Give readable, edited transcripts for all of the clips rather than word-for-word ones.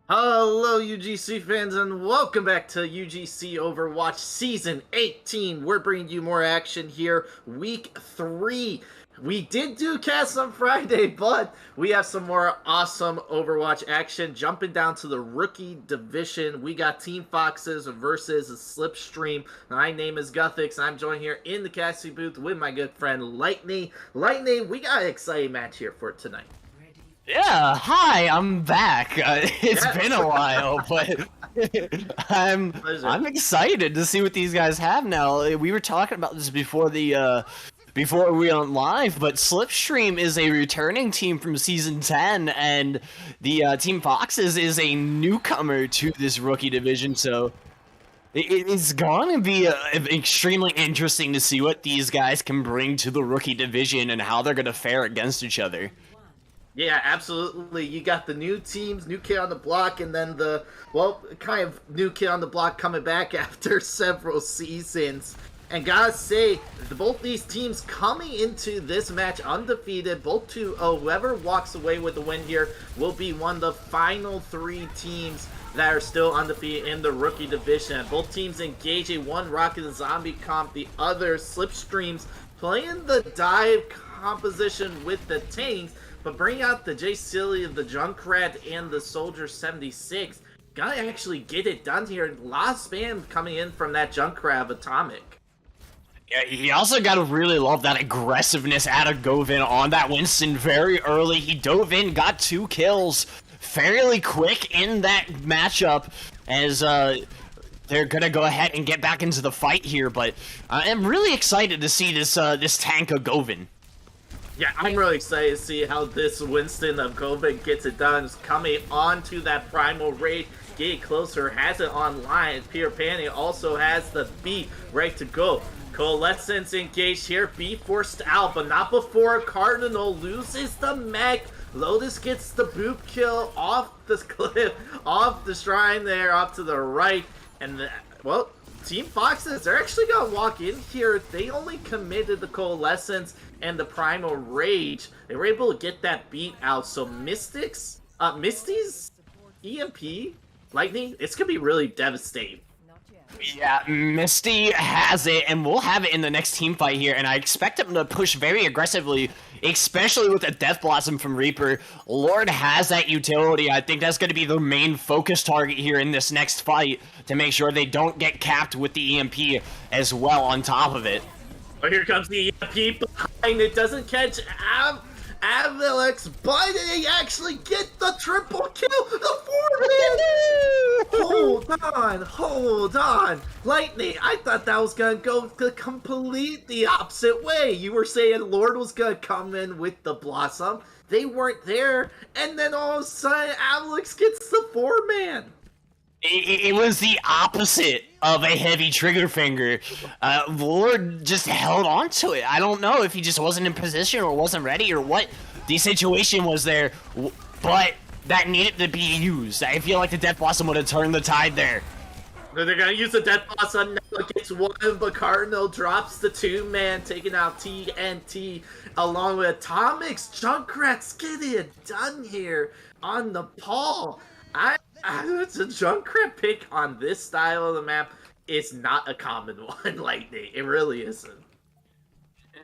Hello, UGC fans, and welcome back to UGC Overwatch Season 18. We're bringing you more action here, Week 3. We did do cast on Friday, but we have some more awesome Overwatch action. Jumping down to the rookie division, we got Team Foxes versus Slipstream. My name is Guthix, and I'm joined here in the casting booth with my good friend Lightning. Lightning, we got an exciting match here for tonight. Yeah, hi, I'm back. It's been a while, but I'm excited to see what these guys have now. We were talking about this before before we went live, but Slipstream is a returning team from Season 10, and the Team Foxes is a newcomer to this rookie division, so it's going to be extremely interesting to see what these guys can bring to the rookie division and how they're going to fare against each other. Yeah, absolutely. You got the new teams, new kid on the block, and then the, well, kind of new kid on the block coming back after several seasons. And gotta say, both these teams coming into this match undefeated, both whoever walks away with the win here will be one of the final 3 teams that are still undefeated in the rookie division. Both teams engaging, one rocking the zombie comp, the other Slipstreams playing the dive composition with the tanks, but bring out the J Silly, the Junkrat, and the Soldier 76. Gotta actually get it done here. A lot of spam coming in from that Junkrat of Atomic. Yeah, you also gotta really love that aggressiveness out of Govin on that Winston very early. He dove in, got 2 kills fairly quick in that matchup as they're gonna go ahead and get back into the fight here, but I am really excited to see this tank of Govin. Yeah, I'm really excited to see how this Winston of Govin gets it done. It's coming onto that Primal Raid, getting closer, has it online. Peter Panning also has the B ready to go. Coalescence engaged here, B forced out, but not before Cardinal loses the mech. Lotus gets the boop kill off the cliff, off the shrine there, off to the right, and well, Team Foxes, they're actually gonna walk in here. They only committed the Coalescence and the Primal Rage. They were able to get that beat out. So Misty's EMP, Lightning, it's gonna be really devastating. Yeah, Misty has it, and we'll have it in the next team fight here, and I expect him to push very aggressively, especially with the Death Blossom from Reaper. Lord has that utility. I think that's going to be the main focus target here in this next fight, to make sure they don't get capped with the EMP as well on top of it. Oh, here comes the EMP behind. It doesn't catch Avilex, but they actually get the triple kill. The 4-man. Hold on. Lightning, I thought that was going to go the complete the opposite way. You were saying Lord was going to come in with the Blossom. They weren't there. And then all of a sudden, Avilex gets the 4-man. It was the opposite of a heavy trigger finger. Lord just held on to it. I don't know if he just wasn't in position or wasn't ready or what the situation was there, but that needed to be used. I feel like the Death Blossom would have turned the tide there. They're gonna use the Death Blossom now. It gets 1, but Cardinal drops the 2-man, taking out TNT along with Atomic's. Junkrat's getting it done here on the Paul. It's a Junkrat pick on this style of the map is not a common one, Lightning. It really isn't.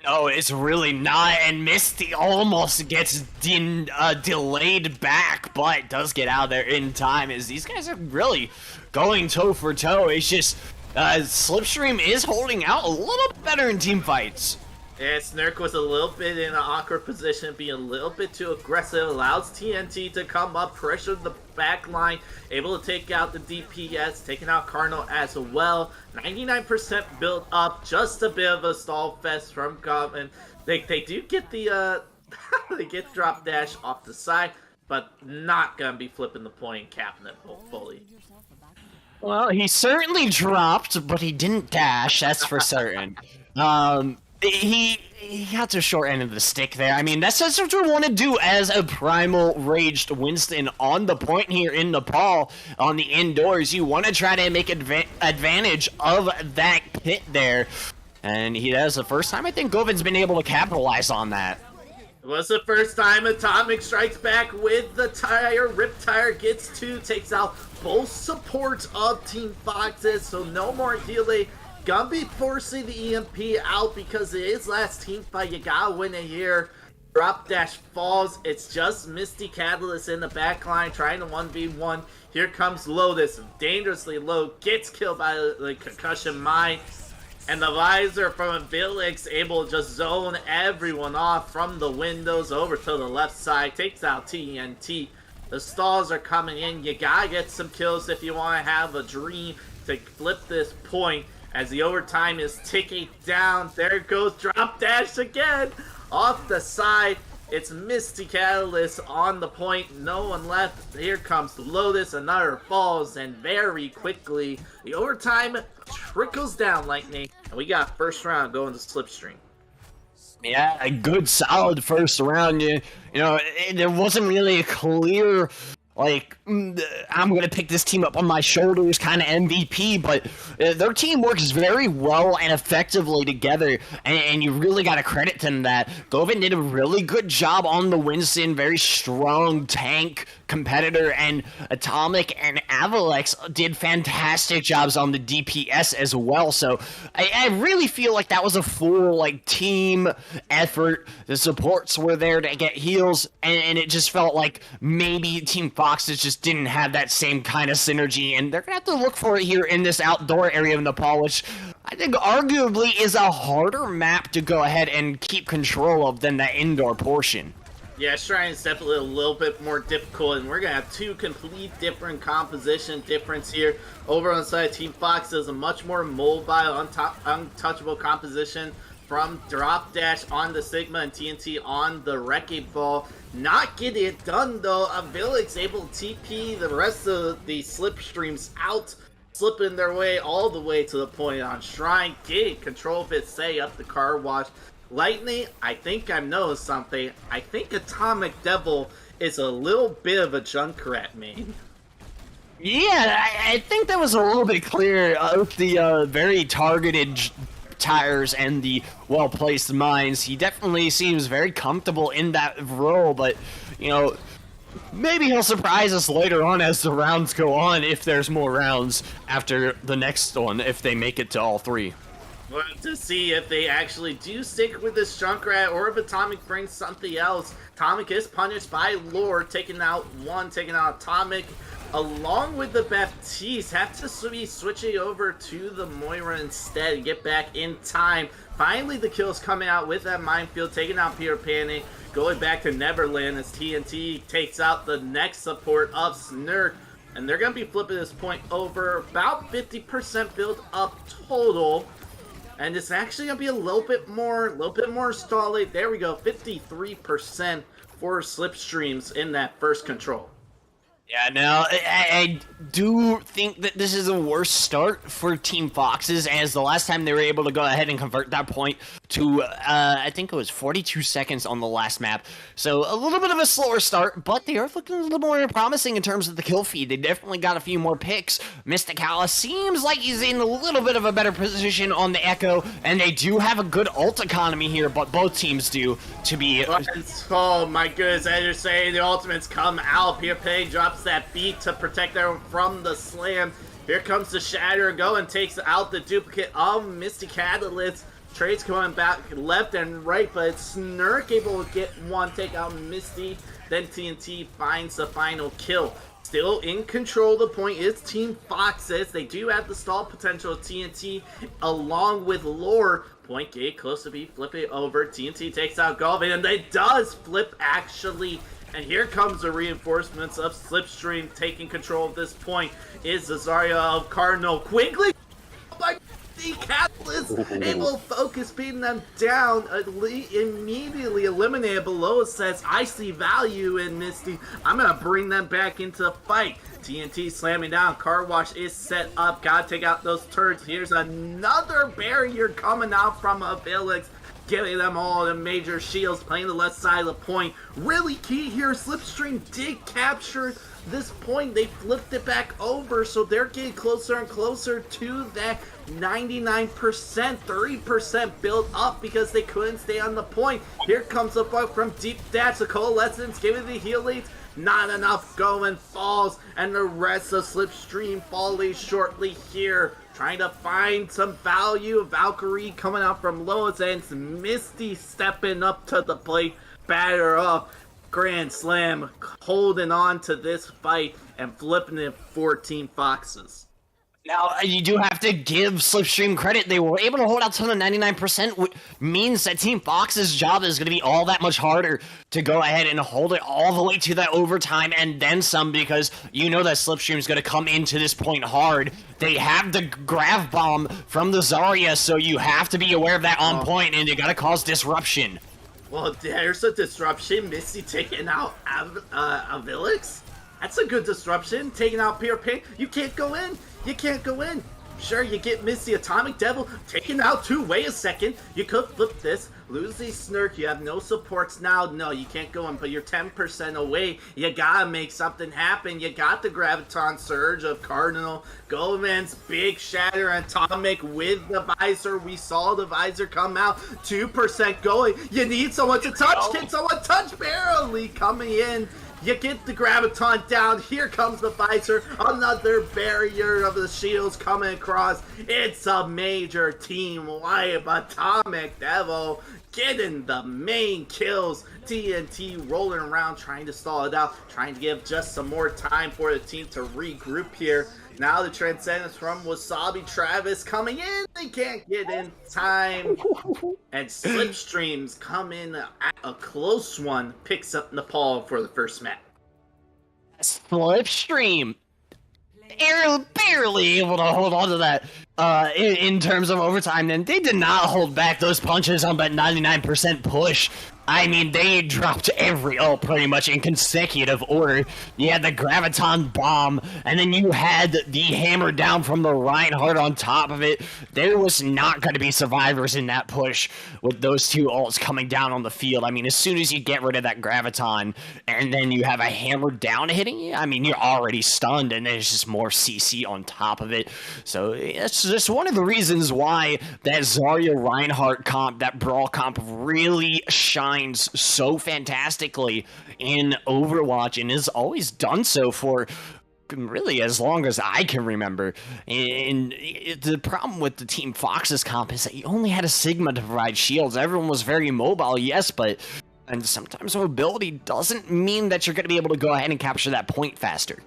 No, it's really not, and Misty almost gets delayed back, but does get out of there in time, as these guys are really going toe for toe. It's just, Slipstream is holding out a little better in team fights. Yeah, Snurk was a little bit in an awkward position, being a little bit too aggressive, allows TNT to come up, pressure the back line, able to take out the DPS, taking out Cardinal as well. 99% built up, just a bit of a stall fest from Govin. They do get the, they get drop dash off the side, but not gonna be flipping the point and capping it fully. Well, he certainly dropped, but he didn't dash, that's for certain. He got the short end of the stick there. I mean, that's what you want to do as a Primal Raged Winston on the point here in Nepal, on the indoors. You want to try to make advantage of that pit there. And he does the first time. I think Govin's been able to capitalize on that. It was the first time Atomic strikes back with the tire. Rip Tire gets 2, takes out both supports of Team Foxes, so no more delay. Gonna be forcing the EMP out because it is last team fight. You gotta win it here. Drop dash falls. It's just Misty Catalyst in the back line trying to 1v1. Here comes Lotus, dangerously low, gets killed by the concussion mine. And the visor from Guthix able to just zone everyone off from the windows over to the left side. Takes out TNT. The stalls are coming in. You gotta get some kills if you want to have a dream to flip this point. As the overtime is ticking down. There goes Drop Dash again. Off the side. It's Misty Catalyst on the point. No one left. Here comes Lotus. Another falls. And very quickly, the overtime trickles down, Lightning. And we got first round going to Slipstream. Yeah, a good solid first round. You know, there wasn't really a clear, like, I'm going to pick this team up on my shoulders kind of MVP, but their team works very well and effectively together, and you really got to credit them that. Govin did a really good job on the Winston, very strong tank competitor, and Atomic and Avalex did fantastic jobs on the DPS as well, so I really feel like that was a full, like, team effort. The supports were there to get heals, and it just felt like maybe Team Foxes just didn't have that same kind of synergy, and they're gonna have to look for it here in this outdoor area of Nepal, which I think arguably is a harder map to go ahead and keep control of than that indoor portion. Yeah, Shrine is definitely a little bit more difficult, and we're going to have two complete different composition difference here. Over on the side, Team Fox is a much more mobile, untouchable composition from Drop Dash on the Sigma and TNT on the Wrecking Ball. Not getting it done, though. Guthix able to TP the rest of the Slipstreams out, slipping their way all the way to the point on Shrine, getting control of it, say up the car wash. Lightning, I think I know something. I think Atomic Devil is a little bit of a Junkrat main. Yeah, I think that was a little bit clear with the very targeted tires and the well-placed mines. He definitely seems very comfortable in that role, but, you know, maybe he'll surprise us later on as the rounds go on, if there's more rounds after the next one, if they make it to all three. We'll have to see if they actually do stick with this Junkrat or if Atomic brings something else. Atomic is punished by Lore, taking out Atomic. Along with the Baptiste, have to be switching over to the Moira instead and get back in time. Finally, the kills coming out with that minefield, taking out Peter Panic, going back to Neverland as TNT takes out the next support of Snurk. And they're going to be flipping this point over, about 50% build up total. And it's actually going to be a little bit more stall. There we go, 53% for Slipstreams in that first control. Yeah, now, I do think that this is a worse start for Team Foxes, as the last time they were able to go ahead and convert that point to, I think it was 42 seconds on the last map. So, a little bit of a slower start, but they are looking a little more promising in terms of the kill feed. They definitely got a few more picks. Mysticalis seems like he's in a little bit of a better position on the Echo, and they do have a good ult economy here, but both teams do, to be... Oh my goodness, as you're saying, the ultimates come out. Pierre Pay drops that beat to protect everyone from the slam. Here comes the Shatter, go and takes out the duplicate of Misty Catalyst. Trades going back left and right, but it's Snurk able to get one, take out Misty. Then TNT finds the final kill. Still in control of the point is Team Foxes. They do have the stall potential of TNT along with Lore. Point gate close to be flipping over. TNT takes out Galvin, and it does flip actually. And here comes the reinforcements of Slipstream taking control of this point. Is Zazaria of Cardinal quickly? Oh my, the Catalyst able to focus, beating them down. Immediately eliminated below. It says, I see value in Misty. I'm going to bring them back into the fight. TNT slamming down. Car wash is set up. Gotta take out those turrets. Here's another barrier coming out from Guthix. giving them all the major shields, playing the left side of the point. Really key here, Slipstream did capture this point. They flipped it back over, so they're getting closer and closer to that 99%, 30% build up because they couldn't stay on the point. Here comes the bug from Deep Dash, the Coalescence giving the heal leads. Not enough going, falls, and the rest of Slipstream falling shortly here. Trying to find some value. Valkyrie coming out from lowest ends. Misty stepping up to the plate. Batter up. Grand Slam holding on to this fight and flipping it for Team Foxes. Now, you do have to give Slipstream credit. They were able to hold out to the 99%, which means that Team Fox's job is going to be all that much harder to go ahead and hold it all the way to that overtime and then some, because you know that Slipstream is going to come into this point hard. They have the Grav Bomb from the Zarya, so you have to be aware of that on point, and you got to cause disruption. Well, there's a disruption. Misty taking out Guthix. That's a good disruption. Taking out Pure Pain. You can't go in. You can't go in. Sure, you get Misty Atomic Devil taken out too. Wait a second. You could flip this. Lose the Snurk. You have no supports now. No, you can't go in, but you're 10% away. You gotta make something happen. You got the Graviton Surge of Cardinal. Goldman's big Shatter Atomic with the Visor. We saw the Visor come out. 2% going. You need someone to touch. Can someone touch? Barely coming in. You get the Graviton down. Here comes the Visor. Another barrier of the shields coming across. It's a major team wipe. Atomic Devil getting the main kills. TNT rolling around trying to stall it out. Trying to give just some more time for the team to regroup here. Now the Transcendence from Wasabi Travis coming in. They can't get in time. And Slipstreams come in at a close one. Picks up Nepal for the first map. Slipstream barely able to hold on to that in terms of overtime, and they did not hold back those punches on that 99% push. I mean, they dropped every ult pretty much in consecutive order. You had the Graviton Bomb, and then you had the hammer down from the Reinhardt on top of it. There was not going to be survivors in that push with those two ults coming down on the field. I mean, as soon as you get rid of that Graviton, and then you have a hammer down hitting you, I mean, you're already stunned, and there's just more CC on top of it. So it's just one of the reasons why that Zarya Reinhardt comp, that Brawl comp, really shines so fantastically in Overwatch, and has always done so for really as long as I can remember. And the problem with the Team Fox's comp is that you only had a Sigma to provide shields. Everyone was very mobile, yes, but and sometimes mobility doesn't mean that you're going to be able to go ahead and capture that point faster.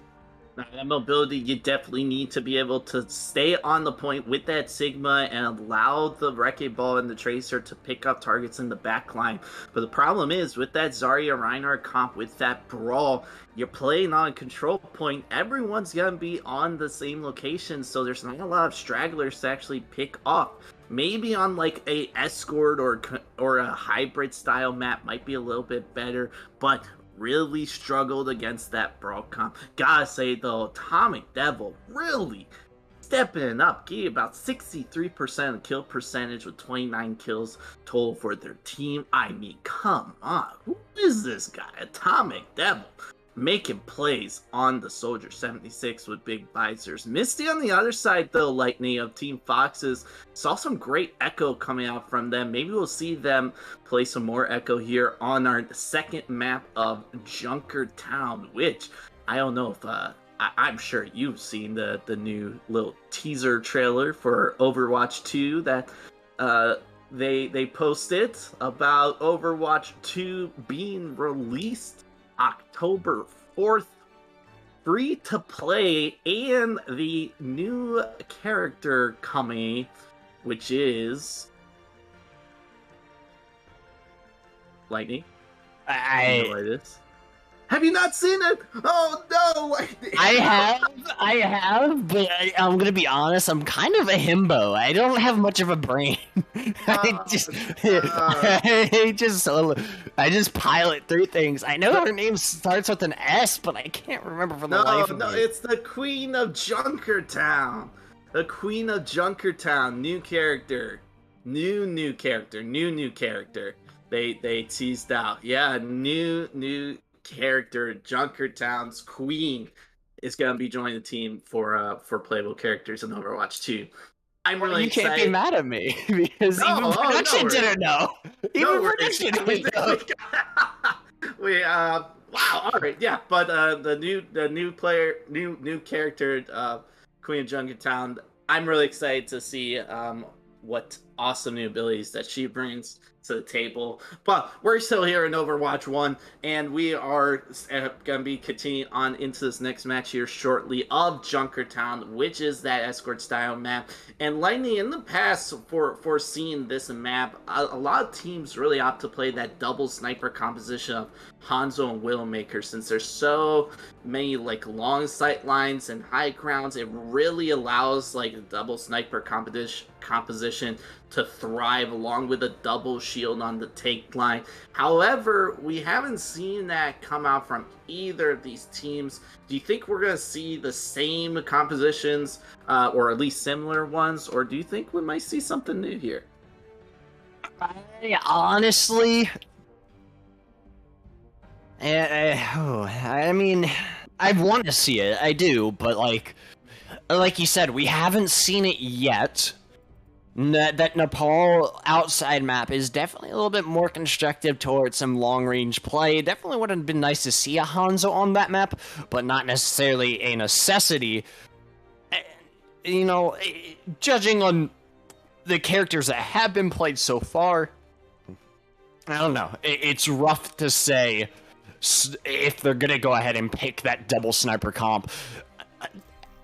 Now, that mobility, you definitely need to be able to stay on the point with that Sigma and allow the Wrecking Ball and the Tracer to pick up targets in the backline. But the problem is, with that Zarya Reinhardt comp, with that Brawl, you're playing on a control point. Everyone's going to be on the same location, so there's not a lot of stragglers to actually pick off. Maybe on like a Escort or a hybrid style map might be a little bit better, but really struggled against that Brawl comp. Gotta say though, Atomic Devil really stepping it up, getting about 63% of kill percentage with 29 kills total for their team. I mean, come on, who is this guy? Atomic Devil making plays on the Soldier 76 with big visors. Misty on the other side though, Lightning of Team Foxes, saw some great echo coming out from them. Maybe we'll see them play some more echo here on our second map of Junkertown, which I don't know if I'm sure you've seen the new little teaser trailer for Overwatch 2 that they posted about Overwatch 2 being released October 4th, free to play, and the new character coming, which is Lightning. I know what it is. Have you not seen it? Oh no! I have, but I'm gonna be honest. I'm kind of a himbo. I don't have much of a brain. I just pilot through things. I know her name starts with an S, but I can't remember for the life of me. No, it's the Queen of Junkertown. The Queen of Junkertown, new character. New character. They teased out. Yeah, new character. Junkertown's Queen is gonna be joining the team for playable characters in Overwatch 2. I'm really you excited. can't be mad at me because even production didn't know. Even production didn't know. Wow. All right. Yeah, but the new character, Queen of Junkertown. I'm really excited to see what awesome new abilities that she brings to the table. But we're still here in Overwatch 1, and we are going to be continuing on into this next match here shortly of Junkertown, which is that escort style map. And Lightning, in the past, for seeing this map, a lot of teams really opt to play that double sniper composition of Hanzo and Widowmaker, since there's so many like long sight lines and high grounds. It really allows like a double sniper composition to thrive along with a double shield on the take line. However, we haven't seen that come out from either of these teams. Do you think we're going to see the same compositions, or at least similar ones, or do you think we might see something new here? Honestly, I mean, I want to see it, I do, but like you said, we haven't seen it yet. That Nepal outside map is definitely a little bit more constructive towards some long-range play. Definitely would have been nice to see a Hanzo on that map, but not necessarily a necessity. You know, judging on the characters that have been played so far, I don't know. It's rough to say if they're gonna go ahead and pick that double sniper comp.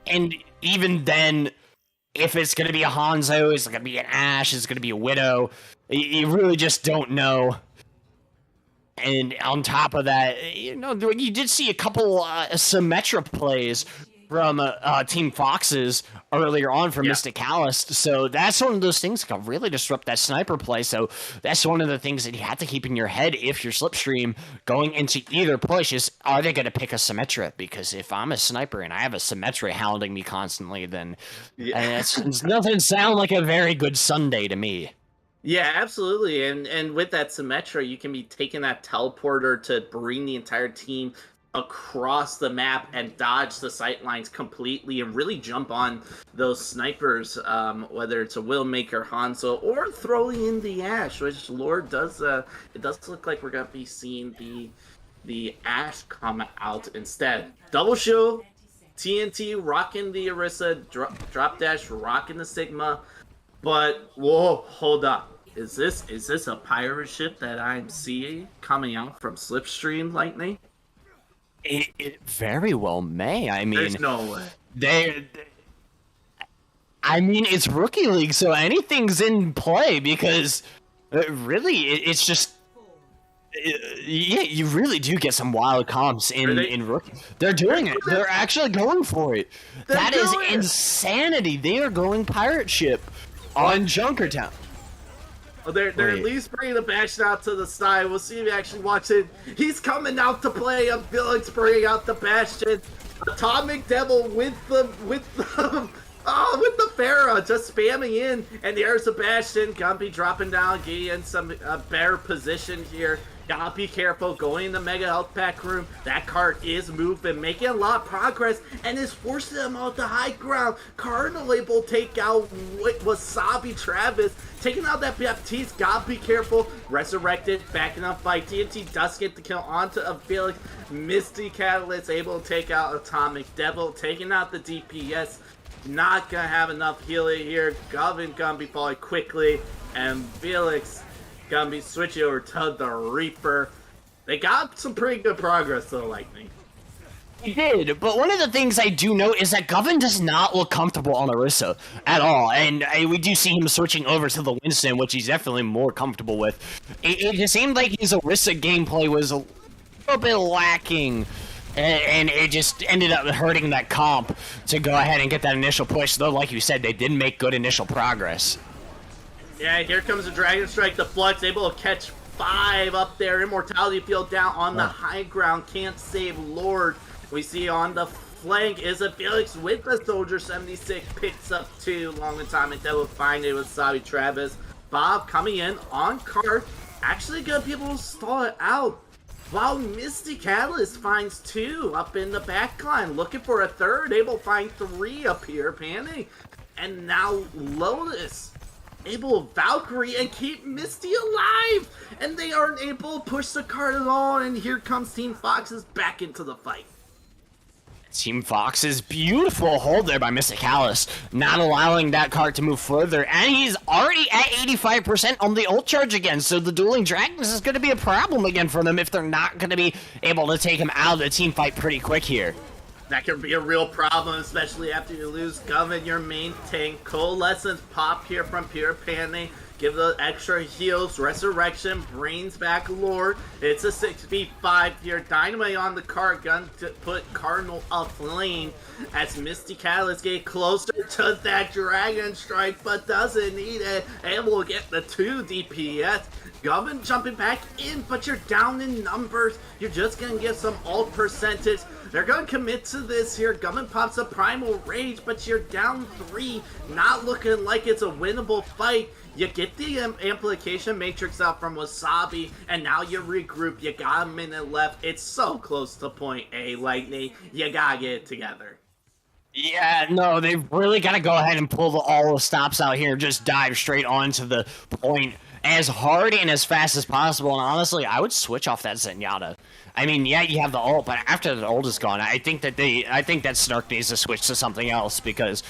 And even then, if it's going to be a Hanzo, is it going to be an Ashe, is it going to be a Widow? You really just don't know. And on top of that, you know, you did see a couple Symmetra plays from Team Fox's earlier on from Mystic Calist. So that's one of those things that can really disrupt that sniper play. So that's one of the things that you have to keep in your head if you're Slipstream going into either push is, are they going to pick a Symmetra? Because if I'm a sniper and I have a Symmetra hounding me constantly, then it's nothing sound like a very good Sunday to me. Yeah, absolutely. And with that Symmetra, you can be taking that teleporter to bring the entire team across the map and dodge the sight lines completely and really jump on those snipers, whether it's a Widowmaker, Hanzo, or throwing in the Ashe, which Lord does, it does look like we're going to be seeing the Ashe come out instead. Double shield, TNT, rocking the Orisa, drop dash, rocking the Sigma, but, whoa, hold up. Is this a pirate ship that I'm seeing coming out from Slipstream, Lightning? It very well may. I mean, there's no way. I mean, it's Rookie League, so anything's in play because really, it's just yeah, you really do get some wild comps in Rookie. They're doing it. They're actually going for it. That is insanity. They are going pirate ship on Junkertown. Well, they're at least bringing the Bastion out to the side. We'll see if he actually watches it. He's coming out to play. Felix bringing out the Bastion. Atomic Devil with the Pharah just spamming in, and there's a Bastion. Gumpy dropping down, getting in some better position here. Gotta be careful going in the Mega Health Pack room. That cart is moving, making a lot of progress, and is forcing them out to high ground. Cardinal able to take out Wasabi Travis. Taking out that Baptiste, gotta be careful. Resurrected, backing up by TNT, does get the kill onto a Felix. Misty Catalyst able to take out Atomic Devil, taking out the DPS. Not gonna have enough healing here. Govin gonna be falling quickly, and Felix gonna be switching over to the Reaper. They got some pretty good progress though, Lightning. He did, but one of the things I do note is that Govin does not look comfortable on Orisa at all, and we do see him switching over to the Winston, which he's definitely more comfortable with. It just seemed like his Orisa gameplay was a little bit lacking, and it just ended up hurting that comp to go ahead and get that initial push, though like you said, they did make good initial progress. Yeah, here comes the Dragon Strike, the Flux, able to catch 5 up there. Immortality Field down on the high ground, can't save Lord. We see on the flank is a Felix with the Soldier 76, picks up 2. Long Atomic Devil find it with Sabi Travis. Bob coming in on card, actually gonna be able to stall it out. While Misty Catalyst finds 2 up in the backline, looking for a third, able to find 3 up here, Panic. And now Lotus able to Valkyrie and keep Misty alive! And they aren't able to push the card at all, and here comes Team Foxes back into the fight. Team Fox's beautiful hold there by Mysticalis, not allowing that card to move further, and he's already at 85% on the ult charge again, so the Dueling Dragons is going to be a problem again for them if they're not going to be able to take him out of the team fight pretty quick here. That could be a real problem, especially after you lose Govin, your main tank. Coalescence pop here from Pure Panic. Give the extra heals, Resurrection, brings back Lord. It's a 6v5 here. Dynamite on the card, gun to put Cardinal up lane as Misty Catalyst get closer to that Dragon Strike, but doesn't need it. Able to get the 2 DPS. Govin jumping back in, but you're down in numbers. You're just gonna get some ult percentage. They're gonna commit to this here. Govin pops a Primal Rage, but you're down 3. Not looking like it's a winnable fight. You get the amplification matrix out from Wasabi, and now you regroup. You got a minute left. It's so close to point A, Lightning. You gotta get it together. Yeah, no, they've really got to go ahead and pull all the stops out here and just dive straight onto the point as hard and as fast as possible. And honestly, I would switch off that Zenyatta. I mean, yeah, you have the ult, but after the ult is gone, I think that Snark needs to switch to something else because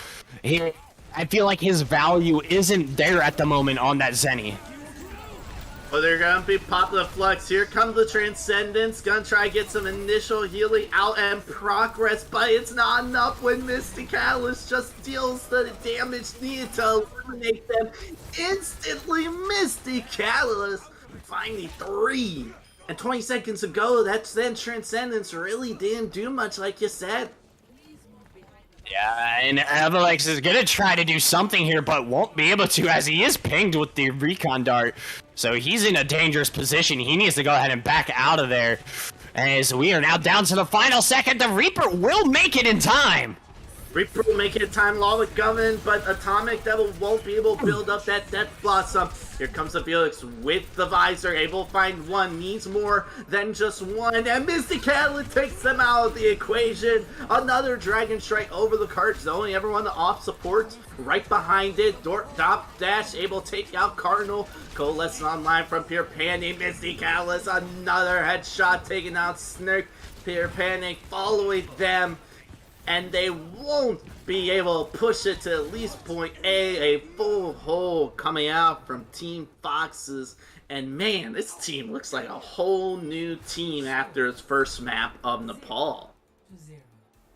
I feel like his value isn't there at the moment on that Zenny. Well, they're gonna be popping the Flux. Here comes the Transcendence. Gonna try to get some initial healing out and progress, but it's not enough when Misty Catalyst just deals the damage needed to eliminate them instantly. Misty Catalyst finally 3. And 20 seconds ago, that's then Transcendence really didn't do much, like you said. Yeah, and Avalanche is gonna try to do something here, but won't be able to as he is pinged with the recon dart. So he's in a dangerous position. He needs to go ahead and back out of there. As we are now down to the final second, the Reaper will make it in time. Reaper will make it in time along with Govin, but Atomic Devil won't be able to build up that Death Blossom. Here comes the Felix with the Visor, able to find 1, needs more than just 1, and Misty Catalyst takes them out of the equation. Another Dragon Strike over the cart, zoning everyone off support. Right behind it, Dop Dash able to take out Cardinal. Coalescing online from Pure Panic. Misty Catalyst, another headshot taking out Snark. Pure Panic following them. And they won't be able to push it to at least point A. A full hole coming out from Team Foxes. And man, this team looks like a whole new team after its first map of Nepal.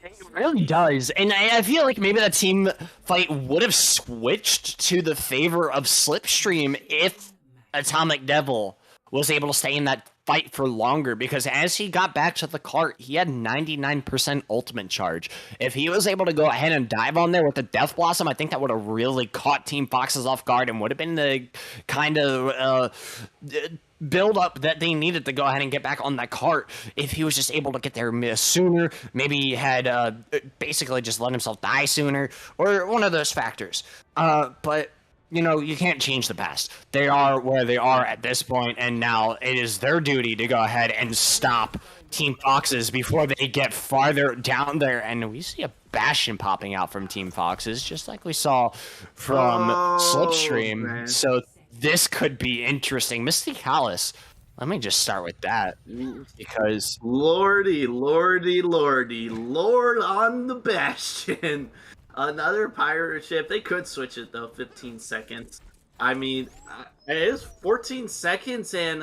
It really does. And I feel like maybe that team fight would have switched to the favor of Slipstream if Atomic Devil was able to stay in that fight for longer, because as he got back to the cart, he had 99% ultimate charge. If he was able to go ahead and dive on there with the Death Blossom, I think that would have really caught Team Foxes off guard and would have been the kind of build up that they needed to go ahead and get back on that cart. If he was just able to get there sooner, maybe he had basically just let himself die sooner, or one of those factors. But you know, you can't change the past. They are where they are at this point, and now it is their duty to go ahead and stop Team Foxes before they get farther down there. And we see a Bastion popping out from Team Foxes, just like we saw from Slipstream. Man. So this could be interesting. Misty Callis, let me just start with that, because Lordy, lordy, lordy, Lord on the Bastion. Another pirate ship. They could switch it though. 15 seconds. I mean, it is 14 seconds, and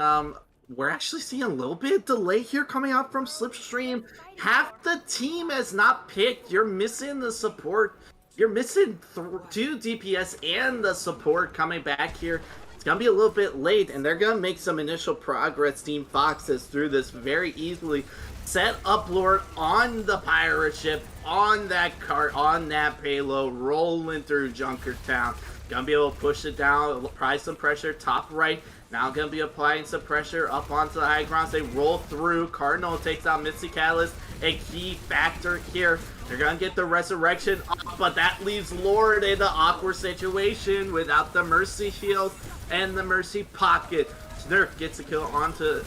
we're actually seeing a little bit of delay here coming out from Slipstream. Half the team has not picked. You're missing the support. You're missing 2 DPS and the support coming back here. It's gonna be a little bit late, and they're gonna make some initial progress. Team Foxes through this very easily. Set up Lord on the pirate ship, on that cart, on that payload, rolling through Junkertown. Gonna be able to push it down, apply some pressure, top right. Now gonna be applying some pressure up onto the high ground. They roll through. Cardinal takes out Misty Catalyst, a key factor here. They're gonna get the resurrection off, but that leaves Lord in an awkward situation without the Mercy shield and the Mercy pocket. Snurk gets a kill onto,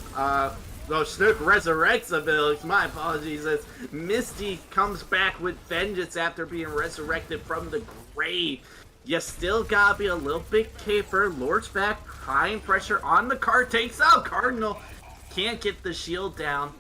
Snurk resurrects abilities. My apologies, as Misty comes back with vengeance after being resurrected from the grave. You still gotta be a little bit careful. Lord's back, high pressure on the card, takes out Cardinal. Can't get the shield down.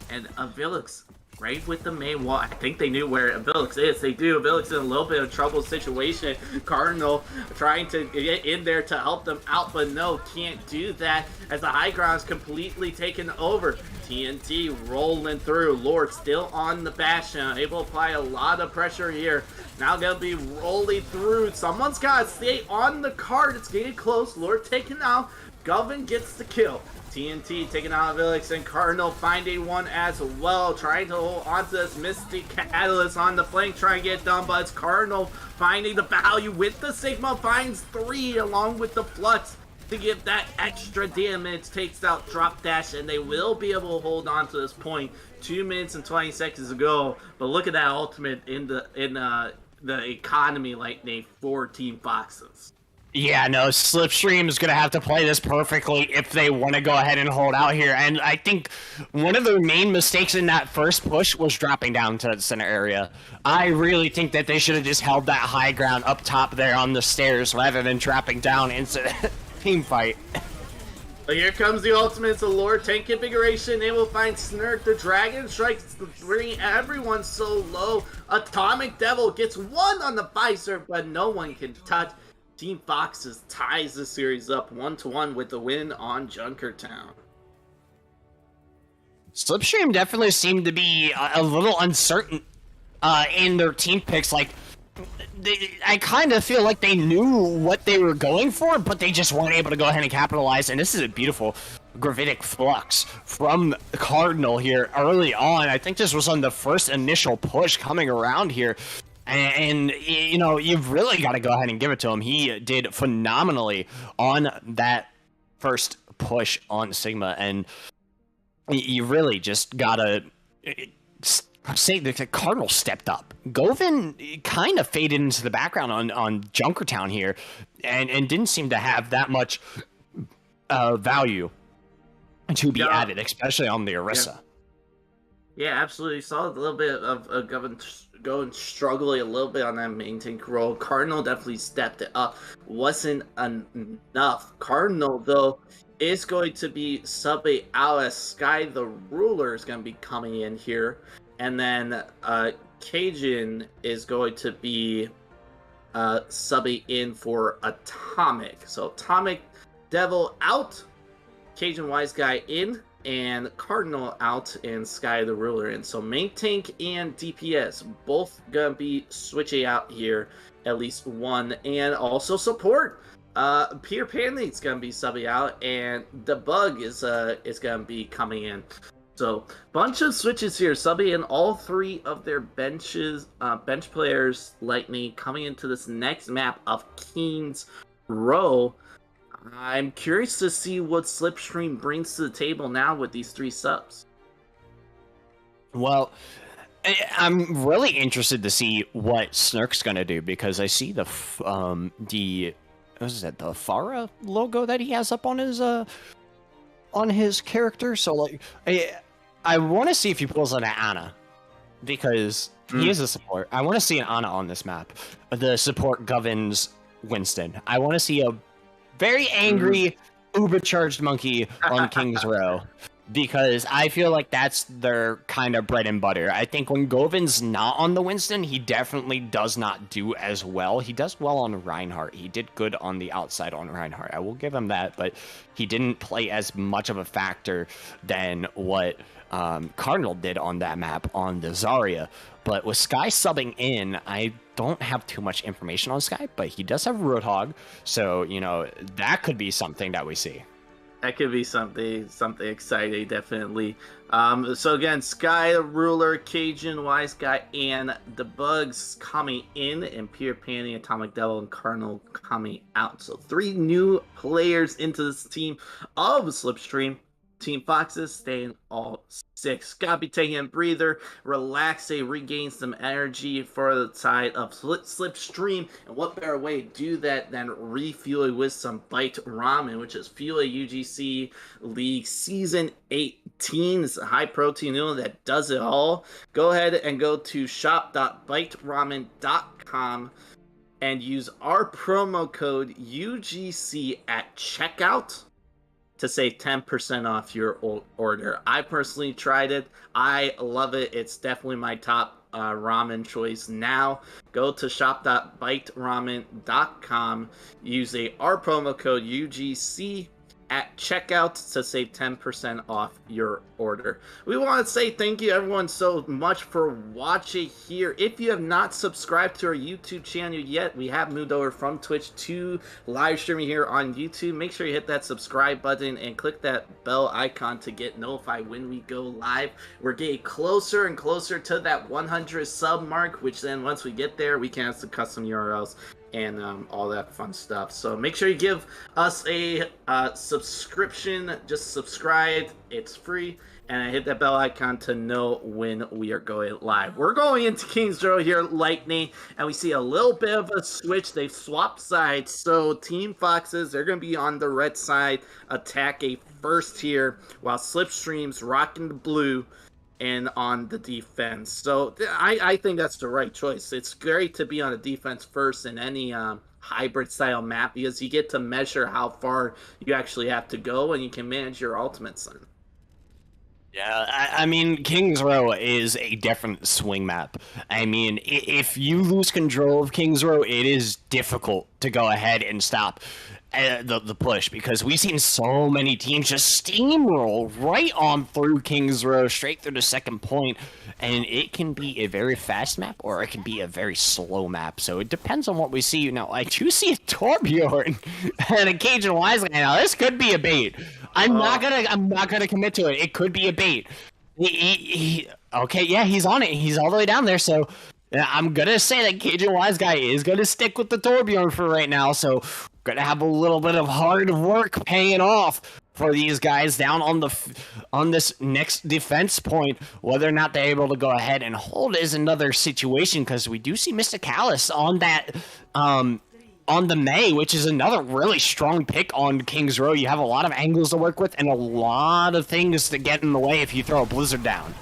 And Guthix right with the main wall. I think they knew where Guthix is. They do. Guthix in a little bit of trouble situation. Cardinal trying to get in there to help them out, but no, can't do that as the high ground is completely taken over. TNT rolling through. Lord still on the Bastion, able to apply a lot of pressure here. Now gonna be rolling through. Someone's gotta stay on the card. It's getting close. Lord taken out. Govin gets the kill. TNT taking out Guthix, and Cardinal finding one as well, trying to hold onto this Mystic Catalyst on the flank, trying to get it done, but it's Cardinal finding the value with the Sigma, finds 3 along with the Flux to give that extra damage, takes out Drop Dash, and they will be able to hold on to this point. 2 minutes and 20 seconds to go, but look at that ultimate in the economy lightning for Team Foxes. Yeah, no, Slipstream is going to have to play this perfectly if they want to go ahead and hold out here. And I think one of their main mistakes in that first push was dropping down to the center area. I really think that they should have just held that high ground up top there on the stairs rather than dropping down into team fight. But here comes the ultimate. It's a Lord tank configuration. They will find Snurk. The Dragon Strikes, bringing everyone so low. Atomic Devil gets 1 on the visor, but no one can touch. Team Foxes ties the series up 1-1 with the win on Junkertown. Slipstream definitely seemed to be a little uncertain in their team picks. Like, I kind of feel like they knew what they were going for, but they just weren't able to go ahead and capitalize. And this is a beautiful gravitic flux from Cardinal here early on. I think this was on the first initial push coming around here. And, you know, you've really got to go ahead and give it to him. He did phenomenally on that first push on Sigma, and you really just got to say the Cardinal stepped up. Govin kind of faded into the background on Junkertown here, and didn't seem to have that much value to be added, especially on the Orisa. Yeah, absolutely. Saw a little bit of Govin going struggling a little bit on that main tank role. Cardinal definitely stepped it up. Wasn't enough. Cardinal, though, is going to be subbing out as Sky the Ruler is going to be coming in here. And then Cajun is going to be subbing in for Atomic. So Atomic Devil out, Cajun Wise Guy in, and Cardinal out, and Sky the Ruler in. So main tank and DPS both gonna be switching out here, at least one, and also support. Peter Panley's gonna be subbing out, and the Bug is gonna be coming in. So bunch of switches here, subbing in all 3 of their bench players. Lightning coming into this next map of Keen's Row. I'm curious to see what Slipstream brings to the table now with these 3 subs. Well, I'm really interested to see what Snurk's gonna do, because I see the what is that, the Farah logo that he has up on his character. So like, I want to see if he pulls an Ana, because he is a support. I want to see an Ana on this map. The support governs Winston. I want to see a very angry, uber-charged monkey on King's Row, because I feel like that's their kind of bread and butter. I think when Govin's not on the Winston, he definitely does not do as well. He does well on Reinhardt. He did good on the outside on Reinhardt. I will give him that, but he didn't play as much of a factor than what Cardinal did on that map on the Zarya. But with Sky subbing in, I don't have too much information on Sky, but he does have Roadhog, so, you know, that could be something that we see. That could be something exciting, definitely. So again, Sky Ruler, Cajun Wise Guy, and the Bugs coming in, and Peter Panny, Atomic Devil, and Cardinal coming out. So 3 new players into this team of Slipstream. Team Foxes staying all 6. Gotta be taking a breather, relax, regain some energy for the side of Slipstream. And what better way to do that than refuel it with some Bite Ramen, which is Fuel UGC League Season 18. It's a high protein noodle that does it all. Go ahead and go to shop.biteramen.com and use our promo code UGC at checkout to save 10% off your order. I personally tried it. I love it. It's definitely my top ramen choice now. Go to shop.biteramen.com. Use our promo code UGC at checkout to save 10% off your order. We want to say thank you everyone so much for watching here. If you have not subscribed to our YouTube channel yet, we have moved over from Twitch to live streaming here on YouTube. Make sure you hit that subscribe button and click that bell icon to get notified when we go live. We're getting closer and closer to that 100 sub mark, which then once we get there, we can have some custom URLs and all that fun stuff. So make sure you give us a subscription. Just subscribe. It's free. And hit that bell icon to know when we are going live. We're going into Kings Row here, Lightning, and we see a little bit of a switch. They've swapped sides. So Team Foxes, they're going to be on the red side, attack a first here, while Slipstream's rocking the blue and on the defense. So I think that's the right choice. It's great to be on the defense first in any hybrid style map because you get to measure how far you actually have to go and you can manage your ultimates. Yeah, I mean, Kings Row is a different swing map. I mean, if you lose control of Kings Row, it is difficult to go ahead and stop the push, because we've seen so many teams just steamroll right on through Kings Row, straight through the second point, and it can be a very fast map, or it can be a very slow map, so it depends on what we see. Now, I do see a Torbjorn and a Cajun Wise guy. Now, this could be a bait. I'm not gonna commit to it. It could be a bait. Okay, yeah, he's on it. He's all the way down there, so I'm gonna say that Cajun Wise guy is gonna stick with the Torbjorn for right now, so gonna have a little bit of hard work paying off for these guys down on this next defense point. Whether or not they're able to go ahead and hold is another situation, because we do see Mysticalis on that on the May, which is another really strong pick on Kings Row. You have a lot of angles to work with and a lot of things to get in the way if you throw a Blizzard down.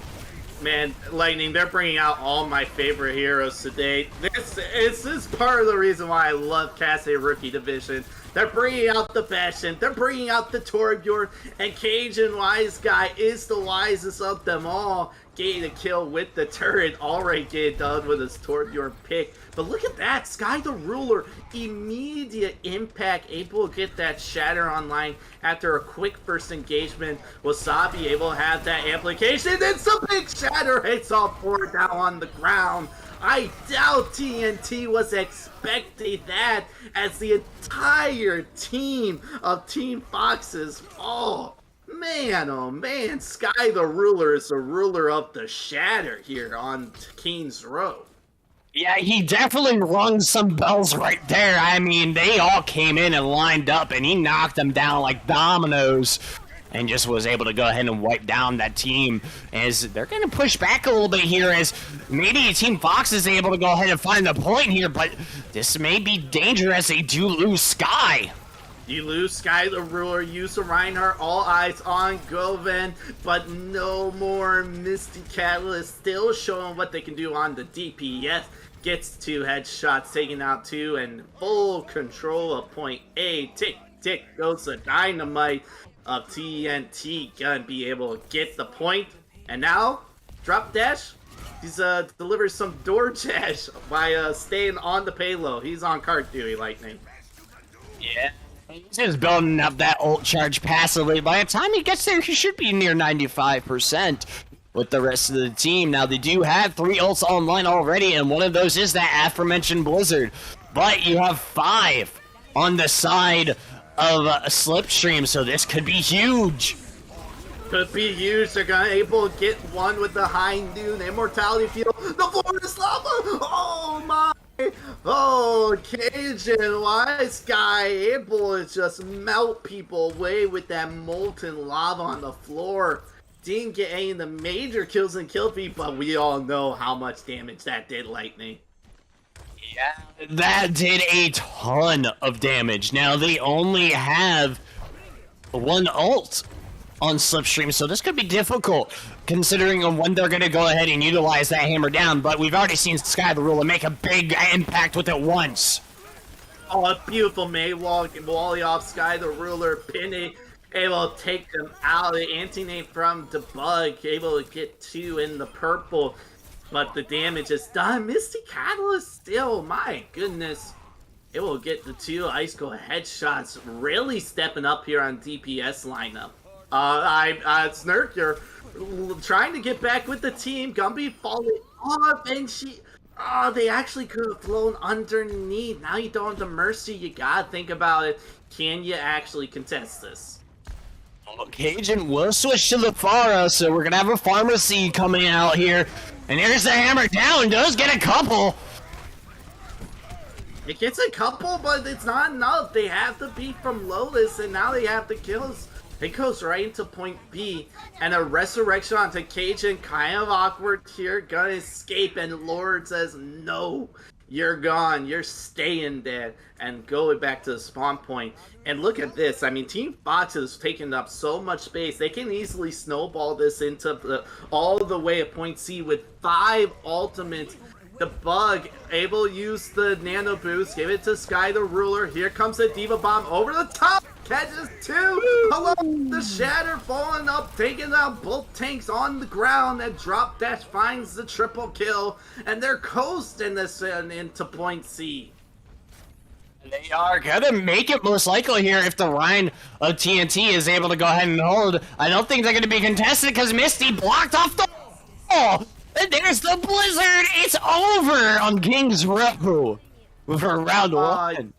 Man, Lightning, they're bringing out all my favorite heroes today. This is part of the reason why I love Cass Rookie Division. They're bringing out the Bastion, they're bringing out the Torbjorn, and Cajun Wise Guy is the wisest of them all. Getting a kill with the turret, already getting done with his Torbjorn pick. But look at that, Sky the Ruler, immediate impact, able to get that Shatter online after a quick first engagement. Wasabi able to have that amplification, then some big Shatter hits all four down on the ground. I doubt TNT was expecting that, as the entire team of Team Foxes fall. Man, oh man, Sky the Ruler is the ruler of the Shatter here on Kings Row. Yeah, he definitely rung some bells right there. I mean, they all came in and lined up, and he knocked them down like dominoes, and just was able to go ahead and wipe down that team. As they're going to push back a little bit here, as maybe Team Fox is able to go ahead and find the point here, but this may be dangerous. They do lose Sky. You lose Sky the Ruler, use the Reinhardt, all eyes on Goven, but no more Misty Catalyst, still showing what they can do on the DPS. Gets 2 headshots, taking out 2, and full control of point A. Tick, tick goes the dynamite of TNT. Gonna be able to get the point. And now, drop dash. He's delivers some door dash by staying on the payload. He's on cart duty, Lightning. Yeah. He's just building up that ult charge passively. By the time he gets there, he should be near 95% with the rest of the team. Now, they do have 3 ults online already, and one of those is that aforementioned Blizzard. But you have 5 on the side of Slipstream, so this could be huge. Could be huge. They're gonna able to get one with the high noon immortality field. The floor is lava. Oh my! Oh Oh, Cajun, why is Sky able to just melt people away with that molten lava on the floor? Didn't get any of the major kills and kill feed, but we all know how much damage that did, Lightning. Yeah, that did a ton of damage. Now, they only have one ult on Slipstream, so this could be difficult, considering on when they're going to go ahead and utilize that hammer down, but we've already seen Sky the Ruler make a big impact with it once. Oh, a beautiful Maywall, Wally off Sky the Ruler, pinning, able to take them out. The anti-nade from Debug, able to get 2 in the purple, but the damage is done. Misty Catalyst still, my goodness. It will get the 2 Ice Cold headshots, really stepping up here on DPS lineup. Snurk, you're trying to get back with the team. Gumby falling off, and they actually could have flown underneath. Now you don't have the Mercy. You gotta think about it. Can you actually contest this? Cajun will switch to the Pharah, so we're gonna have a Pharmacy coming out here. And here's the hammer down, does get a couple. It gets a couple, but it's not enough. They have to beat from Lotus, and now they have the kills. It goes right into point B, and a resurrection onto Cajun, kind of awkward here, gonna escape, and Lord says, no, you're gone, you're staying dead, and go back to the spawn point. And look at this, I mean, Team Fox is taking up so much space, they can easily snowball this into all the way at point C with 5 ultimates. The Bug able to use the nano boost, give it to Sky the Ruler. Here comes the Diva Bomb over the top, catches 2. Hello, the Shatter falling up, taking out both tanks on the ground. And Drop Dash finds the triple kill, and they're coasting this into point C. They are gonna make it most likely here if the Rhine of TNT is able to go ahead and hold. I don't think they're gonna be contested because Misty blocked off the wall. And there's the Blizzard! It's over on King's Row for round 1.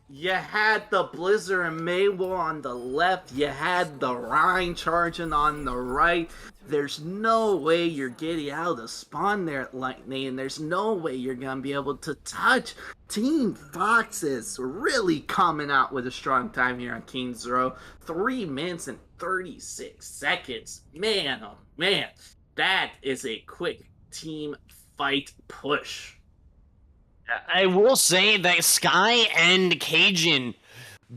You had the Blizzard and Maywall on the left. You had the Rhine charging on the right. There's no way you're getting out of the spawn there, Lightning, and there's no way you're going to be able to touch. Team Fox is really coming out with a strong time here on King's Row. 3 minutes and 36 seconds. Man, oh man. That is a quick team fight push. I will say that Sky and Cajun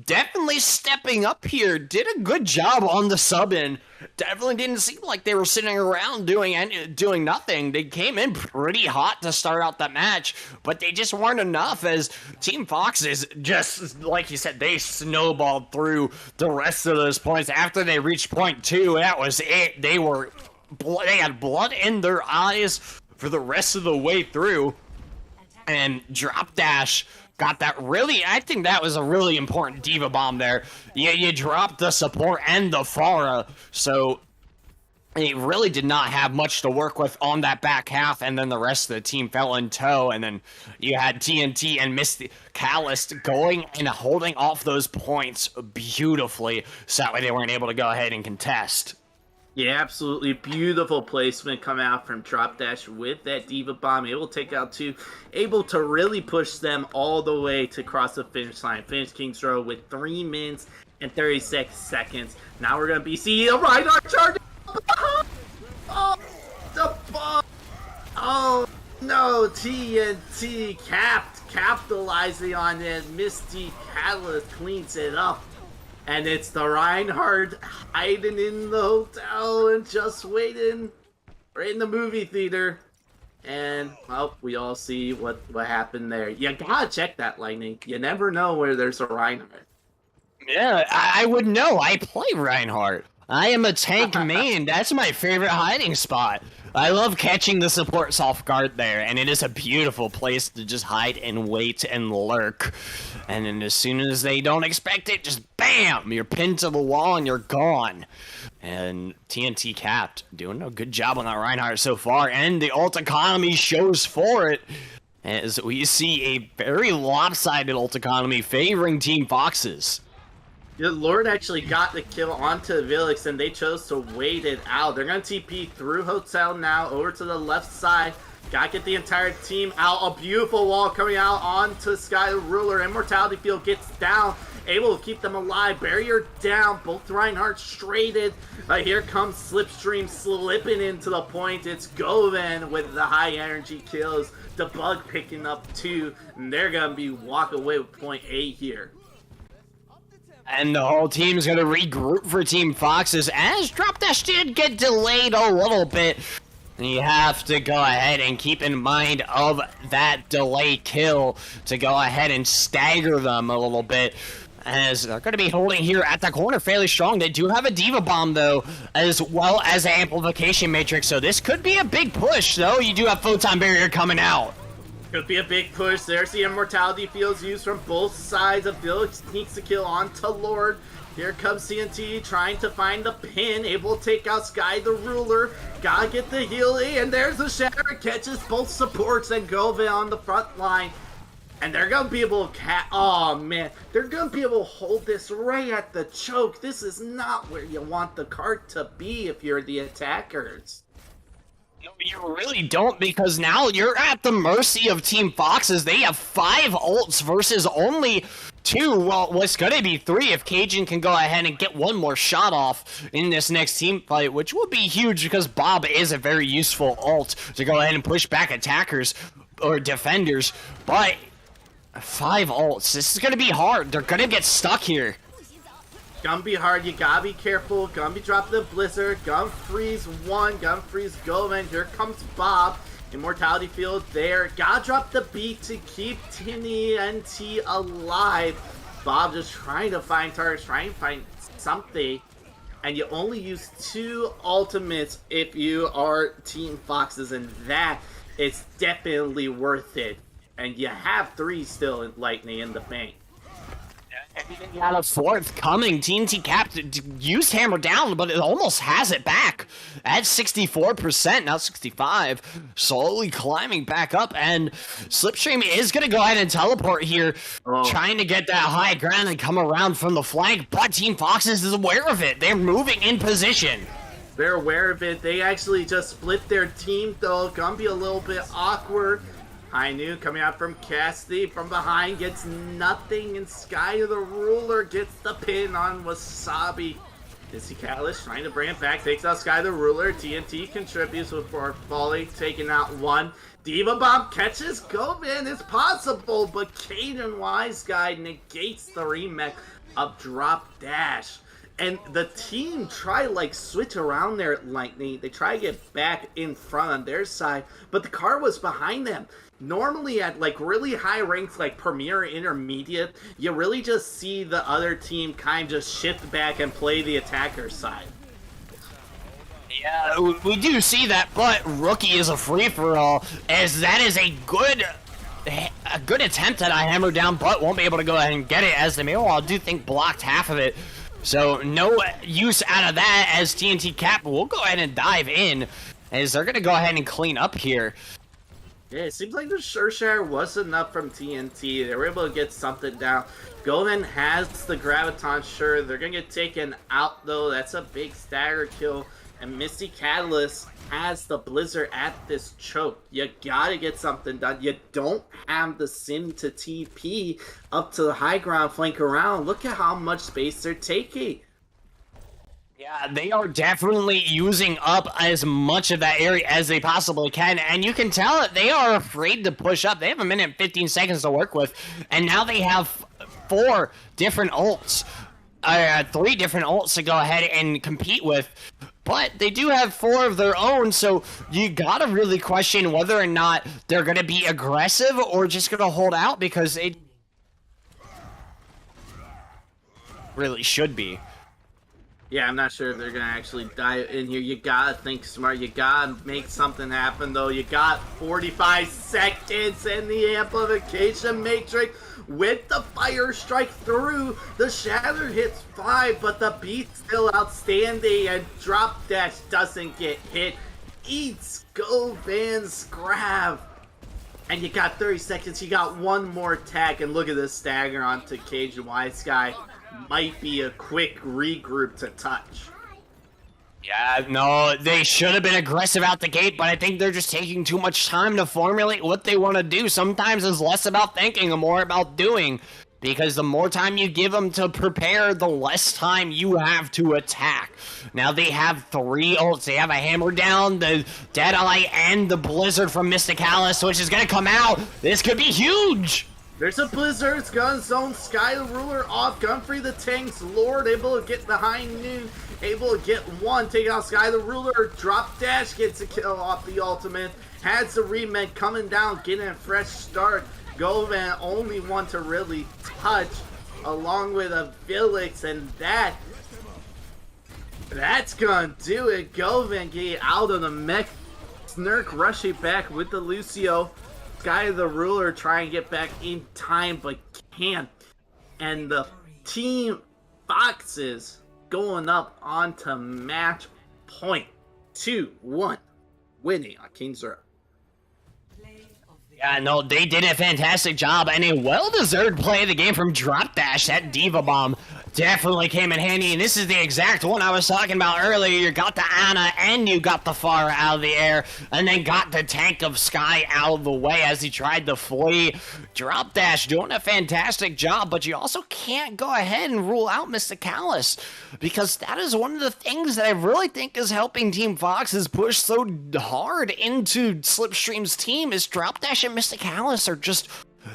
definitely stepping up here, did a good job on the sub-in. Definitely didn't seem like they were sitting around doing nothing. They came in pretty hot to start out that match, but they just weren't enough as Team Fox is just, like you said, they snowballed through the rest of those points. After they reached point 2, that was it. They had blood in their eyes for the rest of the way through, and Drop Dash got that really, I think that was a really important Diva Bomb there. You dropped the support and the Pharah, so it really did not have much to work with on that back half, and then the rest of the team fell in tow, and then you had TNT and Misty Catalyst going and holding off those points beautifully, so that way they weren't able to go ahead and contest. Yeah, absolutely beautiful placement coming out from Drop Dash with that Diva Bomb, able to take out 2, able to really push them all the way to cross the finish line. Finish King's Row with 3 minutes and 36 seconds. Now we're going to be seeing a Reinhardt charging. Oh, the bomb. Oh, no, TNT capitalizing on it. Misty Catalyst cleans it up. And it's the Reinhardt hiding in the hotel and just waiting. We're in the movie theater. And, well, we all see what happened there. You gotta check that, Lightning. You never know where there's a Reinhardt. Yeah, I would know. I play Reinhardt. I am a tank main. That's my favorite hiding spot. I love catching the supports off guard there, and it is a beautiful place to just hide and wait and lurk. And then as soon as they don't expect it, just BAM! You're pinned to the wall and you're gone. And TNT capped, doing a good job on that Reinhardt so far, and the ult economy shows for it, as we see a very lopsided ult economy favoring Team Foxes. The Lord actually got the kill onto Guthix, and they chose to wait it out. They're going to TP through Hotel now, over to the left side. Gotta get the entire team out. A beautiful wall coming out onto Sky the Ruler. Immortality Field gets down, able to keep them alive. Barrier down. Both Reinhardt traded. Here comes Slipstream slipping into the point. It's Govan with the high energy kills. The Bug picking up 2. And they're gonna be walking away with point A here. And the whole team's gonna regroup for Team Foxes, as Drop Dash did get delayed a little bit. You have to go ahead and keep in mind of that delay kill to go ahead and stagger them a little bit, as they're going to be holding here at the corner fairly strong. They do have a Diva Bomb, though, as well as an Amplification Matrix, so this could be a big push, though. You do have Photon Barrier coming out. Could be a big push. There's the Immortality Fields used from both sides. A Village sneaks the kill onto Lord. Here comes CNT trying to find the pin, able to take out Sky the Ruler. Gotta get the heal in, and there's the Shatter. Catches both supports and Gove on the front line. And they're gonna be able to oh man, they're gonna be able to hold this right at the choke. This is not where you want the cart to be if you're the attackers. No, you really don't, because now you're at the mercy of Team Foxes. They have 5 ults versus only 2. Well, what's gonna be 3 if Cajun can go ahead and get one more shot off in this next team fight, which will be huge because Bob is a very useful ult to go ahead and push back attackers or defenders. But 5 ults, this is gonna be hard. They're gonna get stuck here. Gonna be hard, you gotta be careful. Gonna be dropping the Blizzard. Gonna freeze 1, gonna freeze Govan. Here comes Bob. Immortality Field there. Gotta drop the beat to keep TNT alive. Bob just trying to find targets, trying to find something. And you only use 2 ultimates if you are Team Foxes, and that is definitely worth it. And you have 3 still in Lightning in the bank. You got a 4th coming. TNT Cap used Hammer Down, but it almost has it back at 64%, now 65. Slowly climbing back up, and Slipstream is going to go ahead and teleport here, trying to get that high ground and come around from the flank, but Team Foxes is aware of it. They're moving in position. They're aware of it. They actually just split their team, though. Gonna be a little bit awkward. High New coming out from Cassidy from behind, gets nothing, and Sky the Ruler gets the pin on Wasabi. Dizzy Catalyst trying to bring it back, takes out Sky the Ruler. TNT contributes before Folly taking out 1. Diva Bomb catches Govan, it's possible, but Caden Wise Guy negates the remake of Drop Dash. And the team try like switch around there at Lightning. They try to get back in front on their side, but the car was behind them. Normally at like really high ranks like Premier Intermediate, you really just see the other team kind of just shift back and play the attacker side. Yeah, we do see that, but Rookie is a free-for-all, as that is a good attempt at a hammer down, but won't be able to go ahead and get it, as the Mirror, I do think, blocked half of it. So no use out of that, as TNT Cap will go ahead and dive in, as they're going to go ahead and clean up here. Yeah, it seems like the Sureshare was enough from TNT. They were able to get something down. Govan has the Graviton, sure. They're going to get taken out, though. That's a big stagger kill. And Misty Catalyst has the Blizzard at this choke. You got to get something done. You don't have the sim to TP up to the high ground, flank around. Look at how much space they're taking. Yeah, they are definitely using up as much of that area as they possibly can, and you can tell that they are afraid to push up. They have 1 minute and 15 seconds to work with, and now they have 4 different ults, 3 different ults to go ahead and compete with, but they do have 4 of their own, so you gotta really question whether or not they're gonna be aggressive or just gonna hold out, because it really should be. Yeah, I'm not sure if they're going to actually dive in here. You got to think smart. You got to make something happen, though. You got 45 seconds in the Amplification Matrix with the Fire Strike through. The Shatter hits 5, but the beat's still outstanding, and Drop Dash doesn't get hit. Eats Govan's grab. And you got 30 seconds. You got 1 more attack, and look at this stagger onto Cage and Wise Sky. Might be a quick regroup to touch. Yeah, no, they should have been aggressive out the gate, but I think they're just taking too much time to formulate what they want to do. Sometimes it's less about thinking and more about doing, because the more time you give them to prepare, the less time you have to attack. Now they have 3 ults. They have a Hammer Down, the Deadeye, and the Blizzard from Mysticalis, which is going to come out. This could be huge! There's a Blizzard, Gun Zone, Sky the Ruler off, Gunfrey the Tanks, Lord able to get behind Noon, able to get one, taking out Sky the Ruler, Drop Dash gets a kill off the ultimate, has the Remake coming down, getting a fresh start, Govan only one to really touch, along with a Guthix, and that's gonna do it. Govan getting out of the mech, Snurk rushing back with the Lucio, Sky the Ruler trying to get back in time but can't, and the Team Foxes going up onto match point. 2-1 winning on King Zero. Yeah, no, they did a fantastic job and a well-deserved play of the game from Drop Dash. That Diva Bomb definitely came in handy, and this is the exact one I was talking about earlier. You got the Ana and you got the Pharah out of the air, and then got the tank of Sky out of the way as he tried to flee. Drop Dash doing a fantastic job, but you also can't go ahead and rule out Mysticalis, because that is one of the things that I really think is helping Team Fox's push so hard into Slipstream's team is Drop Dash and Mysticalis are just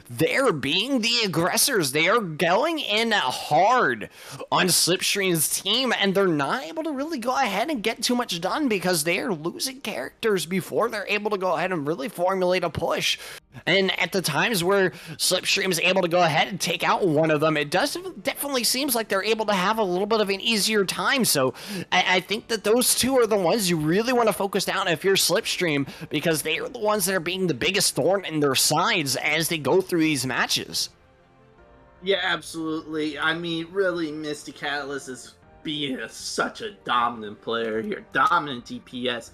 there being the aggressors. They are going in hard on Slipstream's team, and they're not able to really go ahead and get too much done because they are losing characters before they're able to go ahead and really formulate a push. And at the times where Slipstream is able to go ahead and take out one of them, it definitely seems like they're able to have a little bit of an easier time. So I think that those two are the ones you really want to focus down if you're Slipstream, because they are the ones that are being the biggest thorn in their sides as they go through these matches. Yeah, absolutely. I mean, really, Mysticalis is being such a dominant player here. Dominant DPS.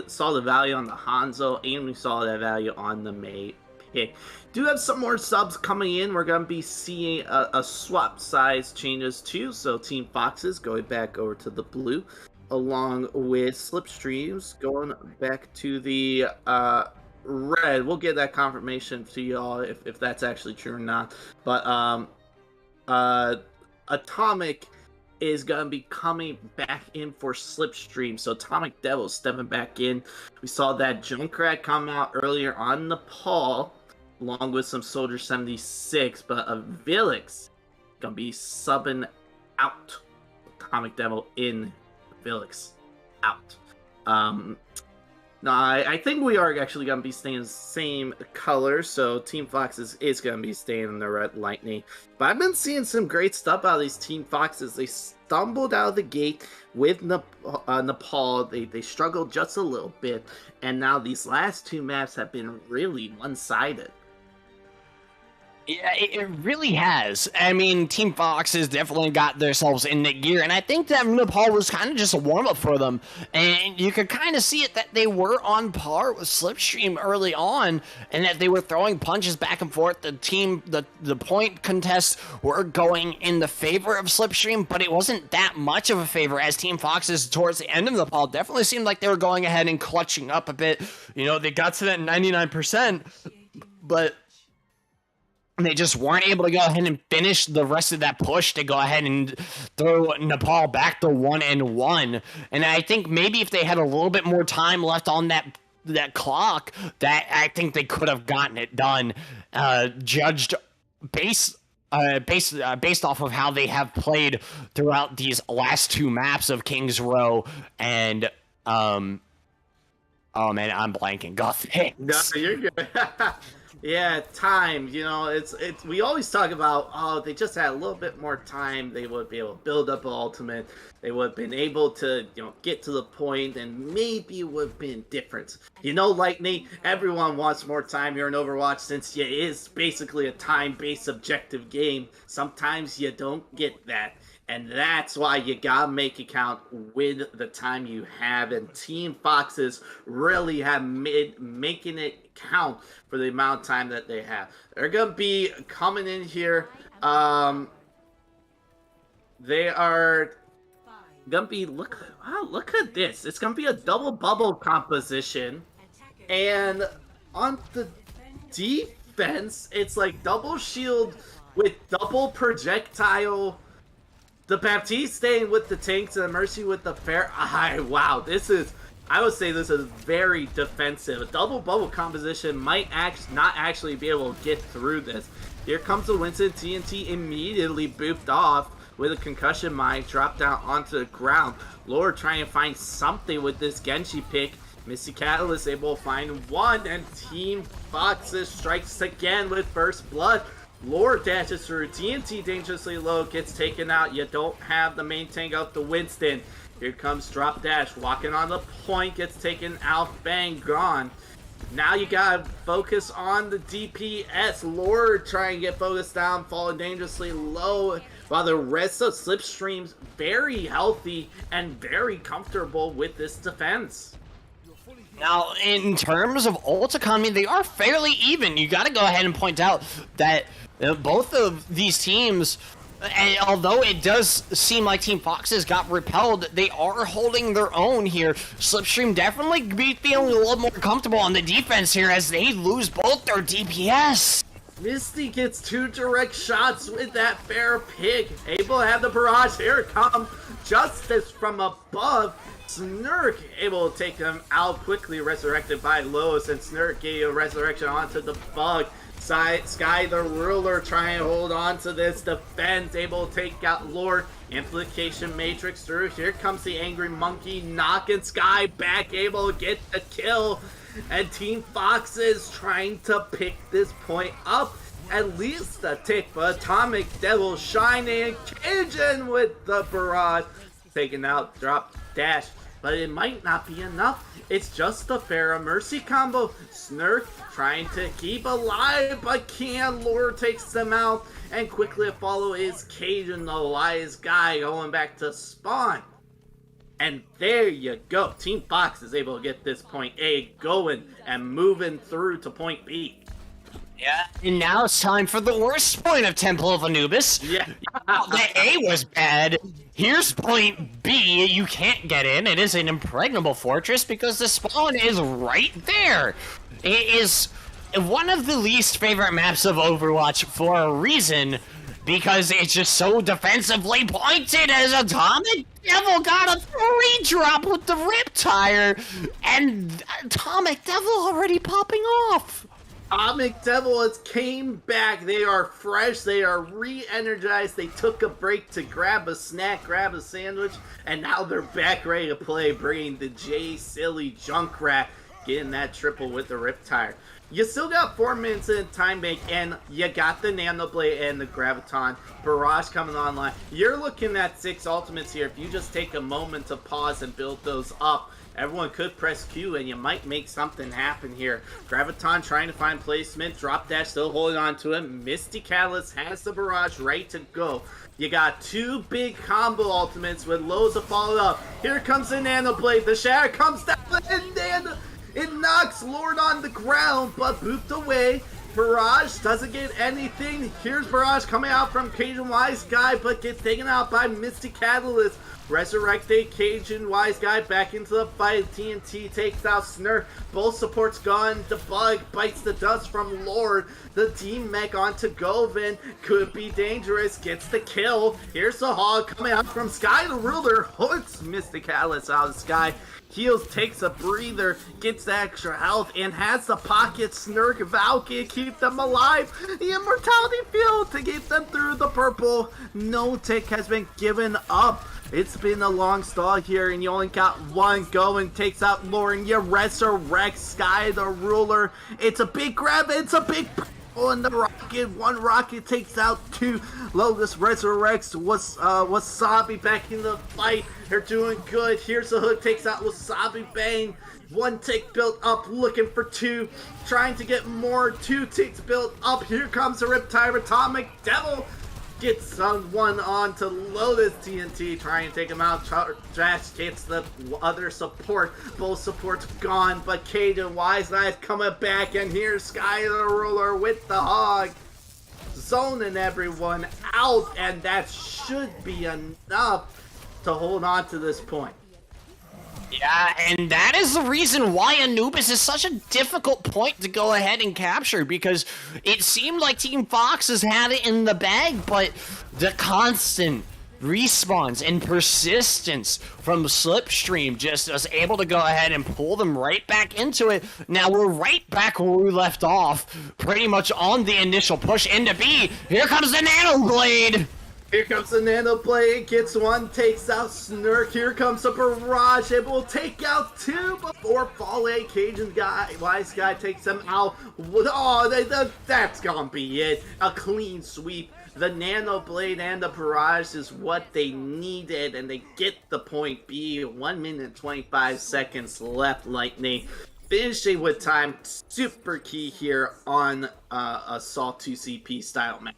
Saw the value on the Hanzo, and we saw that value on the Mei pick. Do have some more subs coming in. We're going to be seeing a swap size changes too. So Team Foxes going back over to the blue, along with Slipstreams going back to the red. We'll get that confirmation to y'all if that's actually true or not. But Atomic is going to be coming back in for Slipstream. So Atomic Devil stepping back in. We saw that Junkrat come out earlier on Nepal, along with some Soldier 76, but a Guthix going to be subbing out. Atomic Devil in, Guthix out. No, I think we are actually going to be staying the same color, so Team Foxes is going to be staying in the Red Lightning. But I've been seeing some great stuff out of these Team Foxes. They stumbled out of the gate with Nepal. They struggled just a little bit, and now these last 2 maps have been really one-sided. Yeah, it really has. I mean, Team Fox has definitely got themselves in the gear, and I think that Nepal was kind of just a warm-up for them, and you could kind of see it that they were on par with Slipstream early on, and that they were throwing punches back and forth. The point contests were going in the favor of Slipstream, but it wasn't that much of a favor, as Team Fox's towards the end of Nepal definitely seemed like they were going ahead and clutching up a bit. You know, they got to that 99%, but they just weren't able to go ahead and finish the rest of that push to go ahead and throw Nepal back to 1-1. And I think maybe if they had a little bit more time left on that clock, that I think they could have gotten it done, judged based off of how they have played throughout these last 2 maps of King's Row and oh man, I'm blanking. Guthix. No, you're good. Yeah, time. You know, it's we always talk about, oh, they just had a little bit more time, they would be able to build up an ultimate, they would have been able to, you know, get to the point, and maybe it would have been different. You know, Lightning, everyone wants more time here in Overwatch, since it is basically a time-based objective game. Sometimes you don't get that. And that's why you gotta make it count with the time you have. And Team Foxes really have making it count for the amount of time that they have. They're gonna be coming in here. They are Gonna be look at this. It's gonna be a double bubble composition, and on the defense, it's like double shield with double projectile. The Baptiste staying with the tanks and the Mercy with the fair. Wow, this is. I would say this is very defensive. A double bubble composition might not actually be able to get through this. Here comes the Winston. TNT immediately booped off with a concussion mine, dropped down onto the ground. Lord trying to find something with this Genji pick. Misty Catalyst able to find one, and Team Foxes strikes again with First Blood. Lord dashes through. TNT dangerously low, gets taken out. You don't have the main tank of the Winston. Here comes Drop Dash, walking on the point, gets taken out. Bang, gone. Now you gotta focus on the DPS. Lord trying to get focused down, falling dangerously low, while the rest of Slipstream's very healthy and very comfortable with this defense. Now, in terms of ult economy, they are fairly even. You gotta go ahead and point out that both of these teams, and although it does seem like Team Foxes got repelled, they are holding their own here. Slipstream definitely be feeling a little more comfortable on the defense here as they lose both their DPS. Misty gets 2 direct shots with that fair pick. Able to have the barrage. Here it comes. Justice from above. Snurk able to take them out quickly, resurrected by Lois, and Snurk gave a resurrection onto the bug. Sky the Ruler trying to hold on to this defense, able to take out Lord. Implication Matrix through. Here comes the Angry Monkey, knocking Sky back, able to get the kill. And Team Foxes trying to pick this point up at least a tick, but Atomic Devil shining, Cajun with the barrage, taking out Drop Dash. But it might not be enough. It's just the Pharah Mercy combo. Snurk trying to keep alive, but can't. Lord takes them out, and quickly follow is Cajun, the wise guy, going back to spawn. And there you go. Team Fox is able to get this point A going and moving through to point B. Yeah, and now it's time for the worst point of Temple of Anubis. Yeah. The A was bad. Here's point B. You can't get in. It is an impregnable fortress because the spawn is right there. It is one of the least favorite maps of Overwatch for a reason, because it's just so defensively pointed as Atomic Devil got a 3-drop with the Riptire, and Atomic Devil already popping off. Atomic Devil has came back. They are fresh. They are re-energized. They took a break to grab a snack, grab a sandwich, and now they're back ready to play, bringing the J Silly Junkrat, getting that triple with the Riptire. You still got 4 minutes in time bank, and you got the Nano Blade and the Graviton. Barrage coming online. You're looking at 6 ultimates here. If you just take a moment to pause and build those up, everyone could press Q and you might make something happen here. Graviton trying to find placement. Drop Dash still holding on to him. Misty Catalyst has the barrage ready to go. You got 2 big combo ultimates with loads of follow up. Here comes the Nano Blade. The Shatter comes down and it knocks Lord on the ground, but booped away. Barrage doesn't get anything. Here's Barrage coming out from Cajun Wise Guy, but gets taken out by Misty Catalyst. Resurrected Cajun Wise Guy back into the fight. TNT takes out Snurk. Both supports gone. The bug bites the dust from Lord. The team mech onto Govin. Could be dangerous. Gets the kill. Here's the hog coming out from Sky the Ruler. Hooks Misty Catalyst out of the sky. Heals, takes a breather, gets the extra health, and has the pocket Snurk Valkyrie keep them alive. The Immortality Field to get them through the purple. No tick has been given up. It's been a long stall here, and you only got one going. Takes out Lauren. You resurrect Sky the Ruler. It's a big grab. It's a big... on the rocket. 1 rocket takes out 2. Lotus resurrects Wasabi back in the fight. They're doing good. Here's the hook, takes out Wasabi. Bang. 1 tick built up, looking for 2. Trying to get more. 2 ticks built up. Here comes the Riptire. Atomic Devil gets one on to Lotus. TNT trying to take him out. Trash gets the other support. Both supports gone, but Cajun Wise Guys coming back, and here's Sky the Ruler with the hog. Zoning everyone out, and that should be enough. to hold on to this point. Yeah, and that is the reason why Anubis is such a difficult point to go ahead and capture, because it seemed like Team Fox has had it in the bag, but the constant respawns and persistence from Slipstream just was able to go ahead and pull them right back into it. Now we're right back where we left off, pretty much on the initial push into B. Here comes the Nano Blade! Here comes the Nano Blade, gets one, takes out Snurk. Here comes a barrage, it will take out two before Fale Cajun guy, Wise Guy takes them out. Oh, that's gonna be it. A clean sweep. The Nano Blade and the barrage is what they needed, and they get the point B. 1 minute 25 seconds left, Lightning. Finishing with time, super key here on a Assault 2CP style match.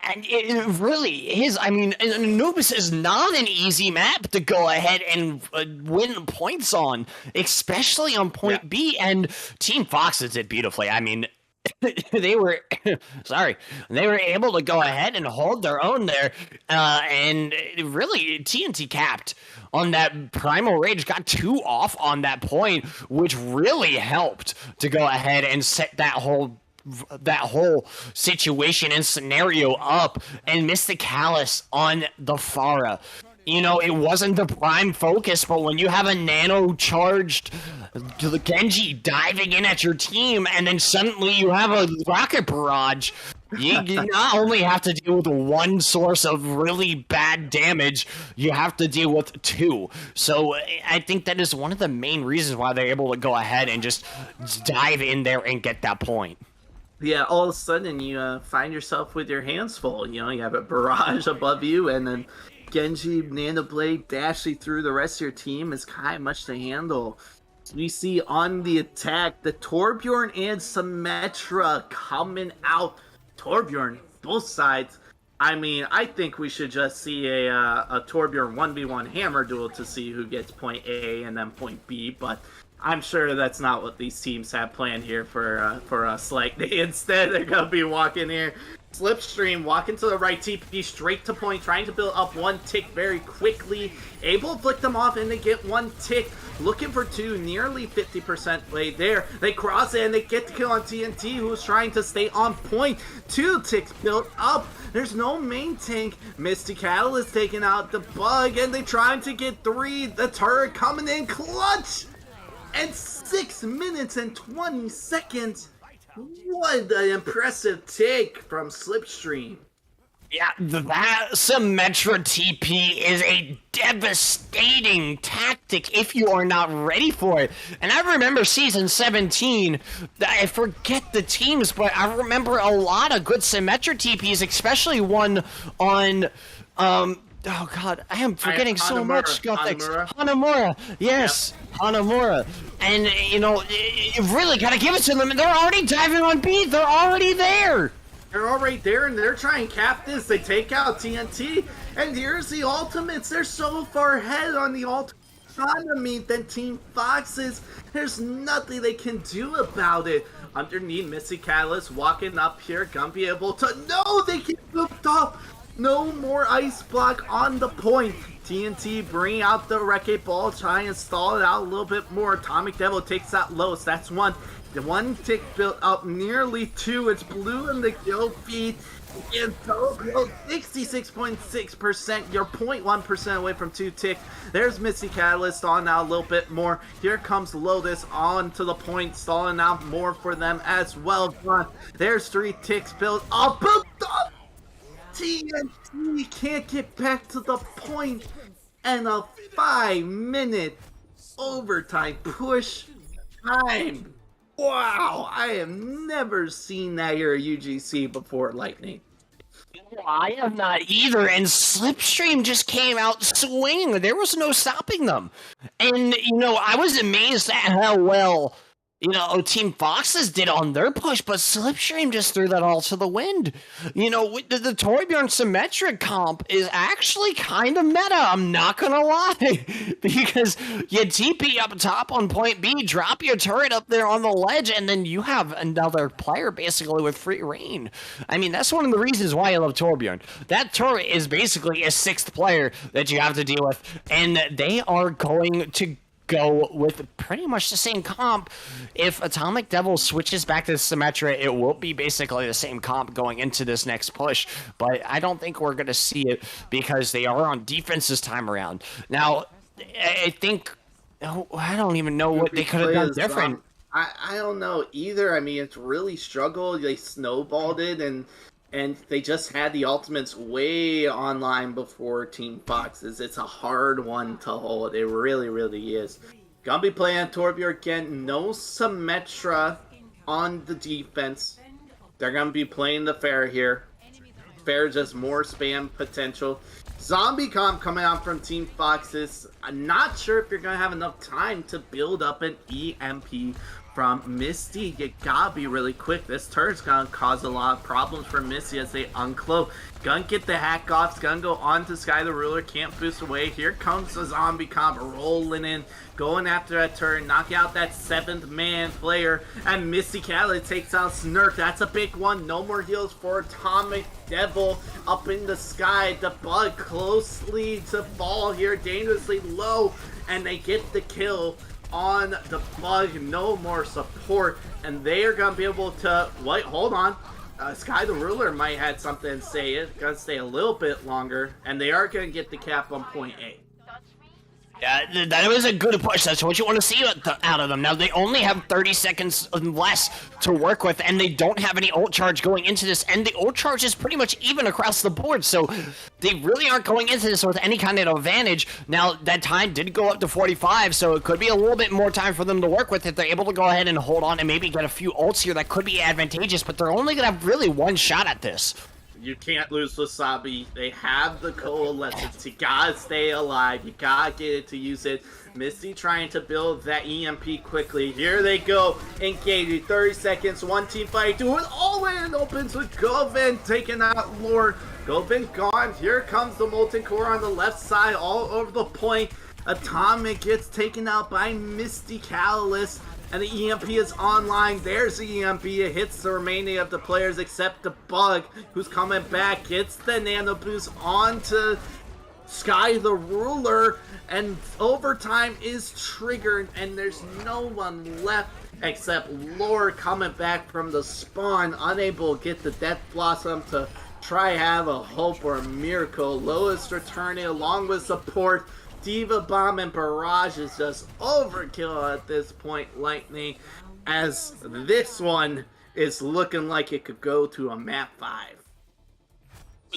And it really is. I mean, Anubis is not an easy map to go ahead and win points on, especially on point B. And Team Fox did it beautifully. I mean, they were able to go ahead and hold their own there, and really TNT capped on that Primal Rage, got 2 off on that point, which really helped to go ahead and set that whole situation and scenario up, and Mysticalis on the Pharah. You know, it wasn't the prime focus, but when you have a nano-charged Genji diving in at your team, and then suddenly you have a rocket barrage, you not only have to deal with one source of really bad damage, you have to deal with 2. So I think that is one of the main reasons why they're able to go ahead and just dive in there and get that point. Yeah, all of a sudden you find yourself with your hands full. You know, you have a barrage above you, and then Genji, Nano Blade dashing through the rest of your team is kind of much to handle. We see on the attack, the Torbjorn and Symmetra coming out. Torbjorn, both sides. I mean, I think we should just see a Torbjorn 1v1 hammer duel to see who gets point A and then point B, but I'm sure that's not what these teams have planned here for us. Like, instead, they're going to be walking here. Slipstream walking to the right, TP straight to point, trying to build up 1 tick very quickly. Able to flick them off and they get 1 tick. Looking for 2, nearly 50% blade there. They cross it and they get the kill on TNT, who's trying to stay on point. 2 ticks built up. There's no main tank. Mysticalis taking out the bug, and they trying to get 3. The turret coming in clutch. And 6 minutes and 20 seconds. What an impressive take from Slipstream. Yeah, that Symmetra TP is a devastating tactic if you are not ready for it. And I remember Season 17, I forget the teams, but I remember a lot of good Symmetra TPs, especially one on, oh god, I am forgetting so much, Guthix. Hanamura, yes, Hanamura. And, you know, you really gotta give it to them, and they're already diving on B, they're already there! They're already there, and they're trying to cap this. They take out TNT, and here's the ultimates. They're so far ahead on the ultimate economy than Team Fox is. There's nothing they can do about it. Underneath, Mysticalis walking up here, gonna be able to... No, they get looped off! No more ice block on the point. TNT bring out the Wreck-It Ball, try and stall it out a little bit more. Atomic Devil takes out Los, that's 1. The 1 tick built up, nearly 2. It's blue in the kill feed. And Tokyo, 66.6%. You're 0.1% away from 2 tick. There's Mysticalis on now a little bit more. Here comes Lotus on to the point, stalling out more for them as well. There's 3 ticks built up. TNT can't get back to the point, and a 5-minute overtime push time. Wow, I have never seen that here at UGC before, Lightning. I have not either, and Slipstream just came out swinging. There was no stopping them. And, you know, I was amazed at how well you know, Team Foxes did on their push, but Slipstream just threw that all to the wind. You know, the Torbjorn Symmetric comp is actually kind of meta, I'm not gonna lie. Because you TP up top on point B, drop your turret up there on the ledge, and then you have another player basically with free reign. I mean, that's one of the reasons why I love Torbjorn. That turret is basically a 6th player that you have to deal with, and they are going to go with pretty much the same comp. If Atomic Devil switches back to Symmetra, it will be basically the same comp going into this next push, but I don't think we're going to see it because they are on defense this time around. Now, I think, I don't even know what they could have done different. I don't know either. I mean, it's really struggled. They snowballed it, and they just had the ultimates way online before Team Foxes. It's a hard one to hold. It really, really is. Gonna be playing Torbjorn again. No Symmetra on the defense. They're gonna be playing the Fair here. Fair just more spam potential. Zombie comp coming out from Team Foxes. I'm not sure if you're gonna have enough time to build up an EMP from Misty. You gotta be really quick. This turn's gonna cause a lot of problems for Misty as they uncloak. Gonna get the hack off. Gonna go on to Sky the Ruler. Can't boost away. Here comes the zombie comp rolling in. Going after that turn. Knock out that 7th man player. And Misty Catalyst takes out Snurk. That's a big one. No more heals for Atomic Devil. Up in the sky. The bug closely to fall here. Dangerously low. And they get the kill on the bug. No more support, and they are gonna be able to wait. Hold on, Sky the Ruler might have something to say. It's gonna stay a little bit longer, and they are gonna get the cap on point A. Yeah, that was a good push. That's what you want to see out of them. Now, they only have 30 seconds less to work with, and they don't have any ult charge going into this, and the ult charge is pretty much even across the board, so they really aren't going into this with any kind of advantage. Now, that time did go up to 45, so it could be a little bit more time for them to work with if they're able to go ahead and hold on and maybe get a few ults here that could be advantageous, but they're only going to have really one shot at this. You can't lose Wasabi. They have the coalescence. You gotta stay alive. You gotta get it to use it. Misty trying to build that EMP quickly. Here they go. Engaging. 30 seconds. One team fight. Do it all the way and opens with Govin taking out Lord. Govin gone. Here comes the Molten Core on the left side all over the point. Atomic gets taken out by Misty Catalyst. And the EMP is online. There's the EMP. It hits the remaining of the players except the Bug, who's coming back. Gets the Nano Boost onto Sky the Ruler. And overtime is triggered. And there's no one left except Lord coming back from the spawn. Unable to get the Death Blossom to try have a hope or a miracle. Lois returning along with support. Diva Bomb and Barrage is just overkill at this point, Lightning, as this one is looking like it could go to a map 5.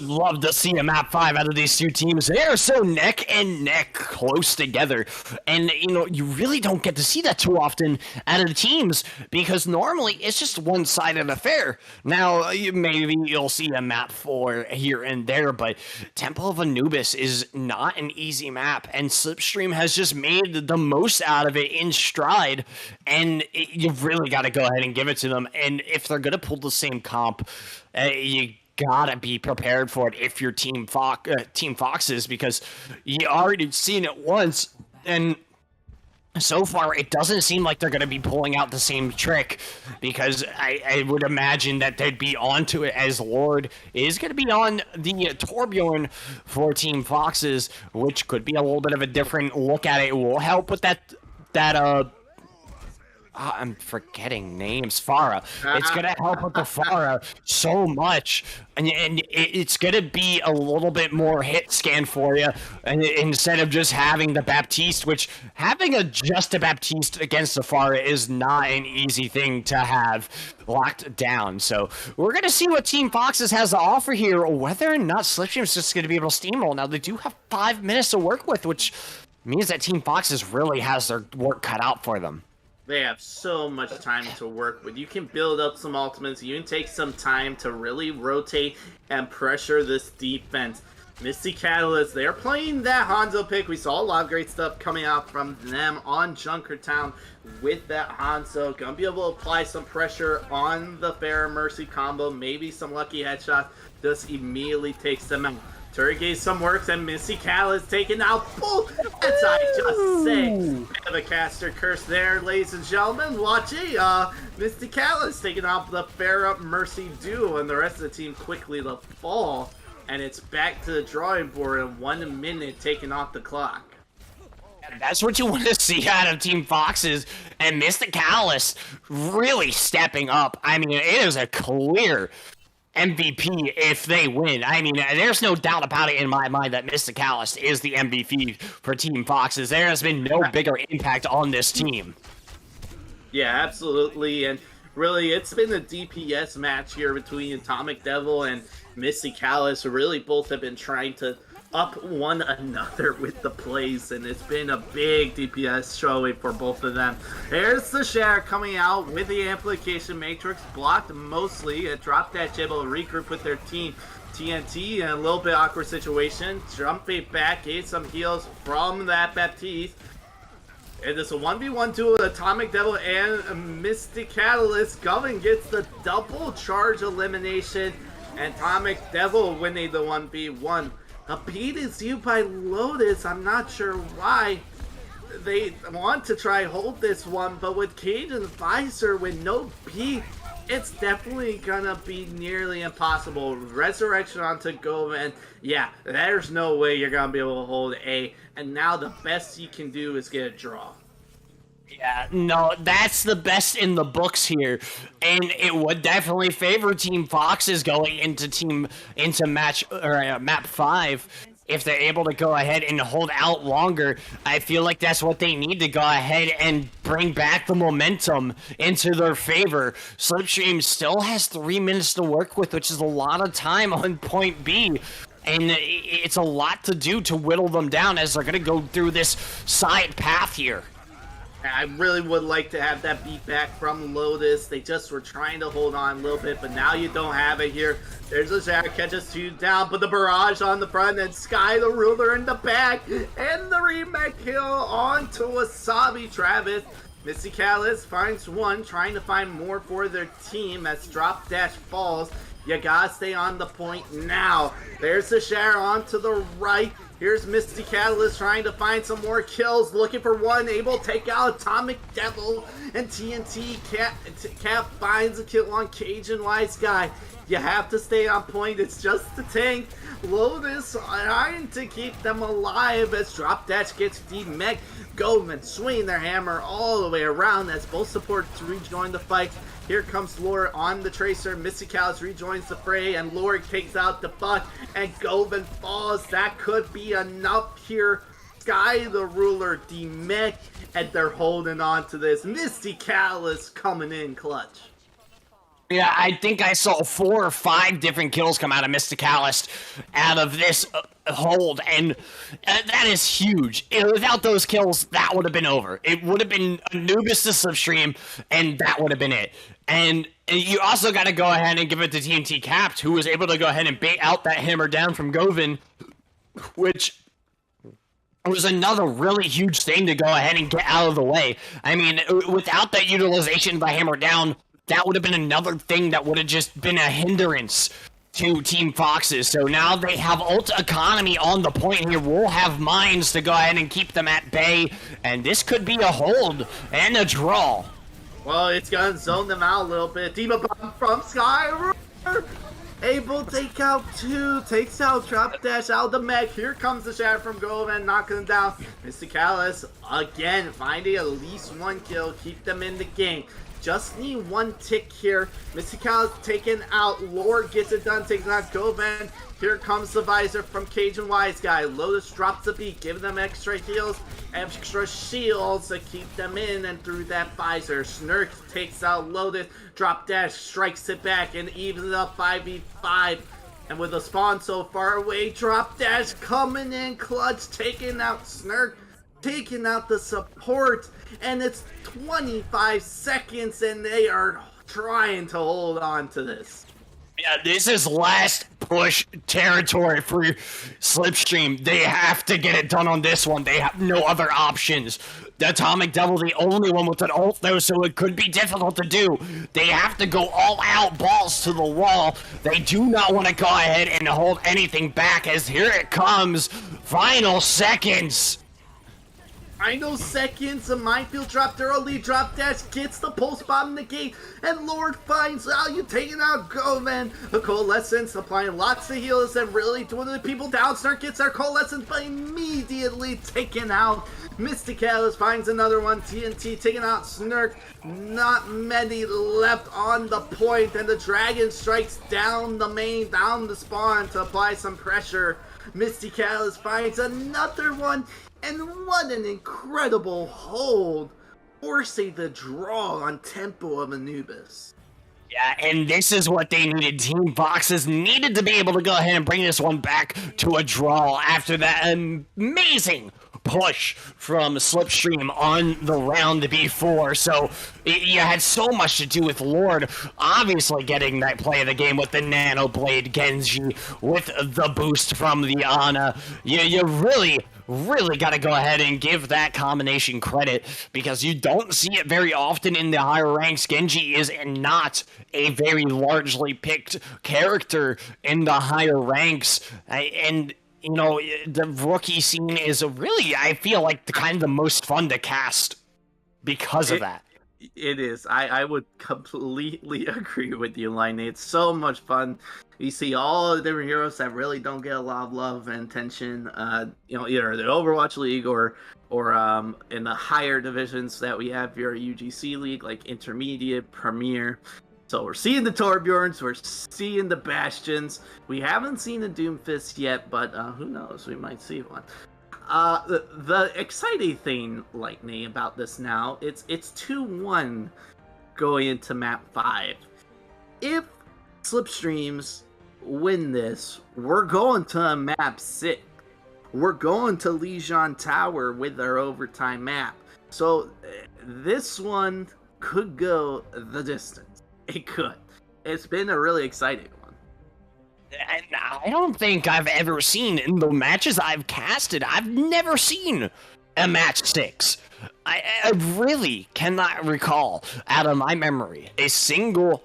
Love to see a map 5 out of these two teams. They are so neck and neck close together. And, you know, you really don't get to see that too often out of the teams because normally it's just one-sided affair. Now, maybe you'll see a map 4 here and there, but Temple of Anubis is not an easy map, and Slipstream has just made the most out of it in stride, and you've really got to go ahead and give it to them. And if they're going to pull the same comp, you gotta be prepared for it if you're Team Foxes, because you already seen it once, and so far it doesn't seem like they're gonna be pulling out the same trick, because I would imagine that they'd be onto it, as Lord is gonna be on the Torbjorn for Team Foxes, which could be a little bit of a different look at it. It will help with that I'm forgetting names. Farah. It's going to help with the Farah so much. And it's going to be a little bit more hit scan for you. And instead of just having the Baptiste, which having just a Baptiste against the Farah is not an easy thing to have locked down. So we're going to see what Team Foxes has to offer here, whether or not Slipstream is just going to be able to steamroll. Now, they do have 5 minutes to work with, which means that Team Foxes really has their work cut out for them. They have so much time to work with. You can build up some ultimates. You can take some time to really rotate and pressure this defense. Misty Catalyst, they're playing that Hanzo pick. We saw a lot of great stuff coming out from them on Junkertown with that Hanzo. Gonna be able to apply some pressure on the Pharah Mercy combo. Maybe some lucky headshots. Just immediately takes them out. Turret gauge some works, and Misty Catalyst taking out both. As I just say, bit of a caster curse there, ladies and gentlemen. Watch it. Misty Catalyst taking out the Pharah Mercy duo, and the rest of the team quickly to fall. And it's back to the drawing board in 1 minute, taking off the clock. That's what you want to see out of Team Foxes, and Mr. Catalyst really stepping up. I mean, it is a clear MVP if they win. I mean, there's no doubt about it in my mind that Mr. Catalyst is the MVP for Team Foxes. There has been no bigger impact on this team. Yeah, absolutely, and really, it's been a DPS match here between Atomic Devil and Misty Catalyst. Really, both have been trying to up one another with the plays, and it's been a big DPS showing for both of them. There's the Share coming out with the Amplification Matrix, blocked mostly. It dropped that Jibble to regroup with their team. TNT in a little bit awkward situation. Jumping back, gave some heals from that Baptiste. It is a 1v1 duel, Atomic Devil and Misty Catalyst. Govin gets the double charge elimination, and Atomic Devil winning the 1v1. A beat is used by Lotus. I'm not sure why they want to try hold this one, but with Cage and Visor with no beat, it's definitely gonna be nearly impossible. Resurrection onto Govin. Yeah, there's no way you're gonna be able to hold A, and now the best you can do is get a draw. Yeah, no, that's the best in the books here, and it would definitely favor Team Foxes going into map 5 if they're able to go ahead and hold out longer. I feel like that's what they need to go ahead and bring back the momentum into their favor. Slipstream still has 3 minutes to work with, which is a lot of time on point B. And it's a lot to do to whittle them down as they're going to go through this side path here. I really would like to have that beat back from Lotus. They just were trying to hold on a little bit, but now you don't have it here. There's a Zach, catches 2 down, but the barrage on the front, and Sky the Ruler in the back, and the remake kill onto Wasabi Travis. Misty Catalyst finds 1, trying to find more for their team as Drop Dash falls. You gotta stay on the point now. There's the Share on to the right. Here's Misty Catalyst trying to find some more kills, looking for 1, able to take out Atomic Devil, and TNT Cap finds a kill on Cage and Wise Guy. You have to stay on point, it's just the tank. Lotus trying to keep them alive as Drop Dash gets demech. Govin swinging their hammer all the way around as both supports rejoin the fight. Here comes Lord on the Tracer. Misty Catalyst rejoins the fray, and Lord takes out the Buck, and Govin falls. That could be enough here. Sky the Ruler demech, and they're holding on to this. Misty Catalyst coming in clutch. Yeah, I think I saw 4 or 5 different kills come out of Misty Catalyst out of this hold, and that is huge. Without those kills, that would have been over. It would have been Anubis to Slipstream, and that would have been it. And you also got to go ahead and give it to TNT Capped, who was able to go ahead and bait out that hammer down from Govin, which was another really huge thing to go ahead and get out of the way. I mean, without that utilization by hammer down, that would have been another thing that would have just been a hindrance to Team Foxes. So now they have ult economy on the point here. We'll have mines to go ahead and keep them at bay, and this could be a hold and a draw. Well, it's gonna zone them out a little bit. Demon Bomb from Sky. Able to take out 2, takes out Drop Dash out of the mech. Here comes the shot from Govin, knocking them down. Misty Catalyst again finding at least 1 kill, keep them in the game. Just need 1 tick here. Misty Catalyst taken out. Lord gets it done, taking out Govin. Here comes the Visor from Cage and Wise Guy. Lotus drops the beat, giving them extra heals, extra shields to keep them in and through that Visor. Snurk takes out Lotus. Drop Dash strikes it back and evens it up 5v5. And with the spawn so far away, Drop Dash coming in clutch, taking out Snurk, taking out the support, and it's 25 seconds and they are trying to hold on to this. Yeah, this is last push territory for Slipstream. They have to get it done on this one. They have no other options. The Atomic Devil, the only one with an ult, though, so it could be difficult to do. They have to go all out, balls to the wall. They do not want to go ahead and hold anything back, as here it comes. Final seconds. Final seconds, a minefield dropped early, drop dash gets the pulse bomb negate, and Lord finds out you taking out Govan. The Coalescence applying lots of heals and really doing the people down. Snark gets our Coalescence, but immediately taken out. Mysticalis finds another one, TNT taking out Snurk. Not many left on the point, and the Dragon strikes down the main, down the spawn to apply some pressure. Mysticalis finds another one. And what an incredible hold, forcing the draw on Temple of Anubis. Yeah, and this is what they needed. Team Boxes needed to be able to go ahead and bring this one back to a draw after that amazing push from Slipstream on the round before. So you had so much to do with Lord obviously getting that play of the game with the Nano Blade Genji, with the boost from the Ana. You really got to go ahead and give that combination credit, because you don't see it very often in the higher ranks. Genji is not a very largely picked character in the higher ranks, and you know, the rookie scene is really, I feel like, the most fun to cast because of that. It is. I would completely agree with you, Line. It's so much fun. You see all the different heroes that really don't get a lot of love and attention. You know, either the Overwatch League or in the higher divisions that we have here, UGC League, like Intermediate, Premier. So we're seeing the Torbjorns, we're seeing the Bastions. We haven't seen the Doomfist yet, but who knows? We might see one. The exciting thing, Lightning, about this now, it's 2-1 going into map 5. If Slipstreams win this, we're going to map 6. We're going to Lijiang Tower with our overtime map. So this one could go the distance. It could. It's been a really exciting one. I don't think I've ever seen, in the matches I've casted, I've never seen a match 6. I really cannot recall, out of my memory, a single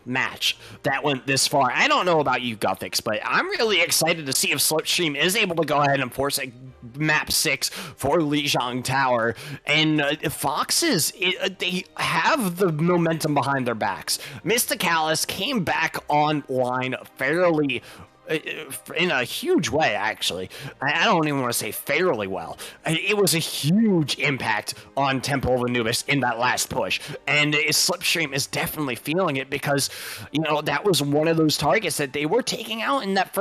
match that went this far. I don't know about you, Guthix, but I'm really excited to see if Slipstream is able to go ahead and force a map 6 for Lijiang Tower. And Foxes, they have the momentum behind their backs. Mysticalis came back online fairly in a huge way, actually. I don't even want to say fairly well. It was a huge impact on Temple of Anubis in that last push, and Slipstream is definitely feeling it, because, you know, that was one of those targets that they were taking out in that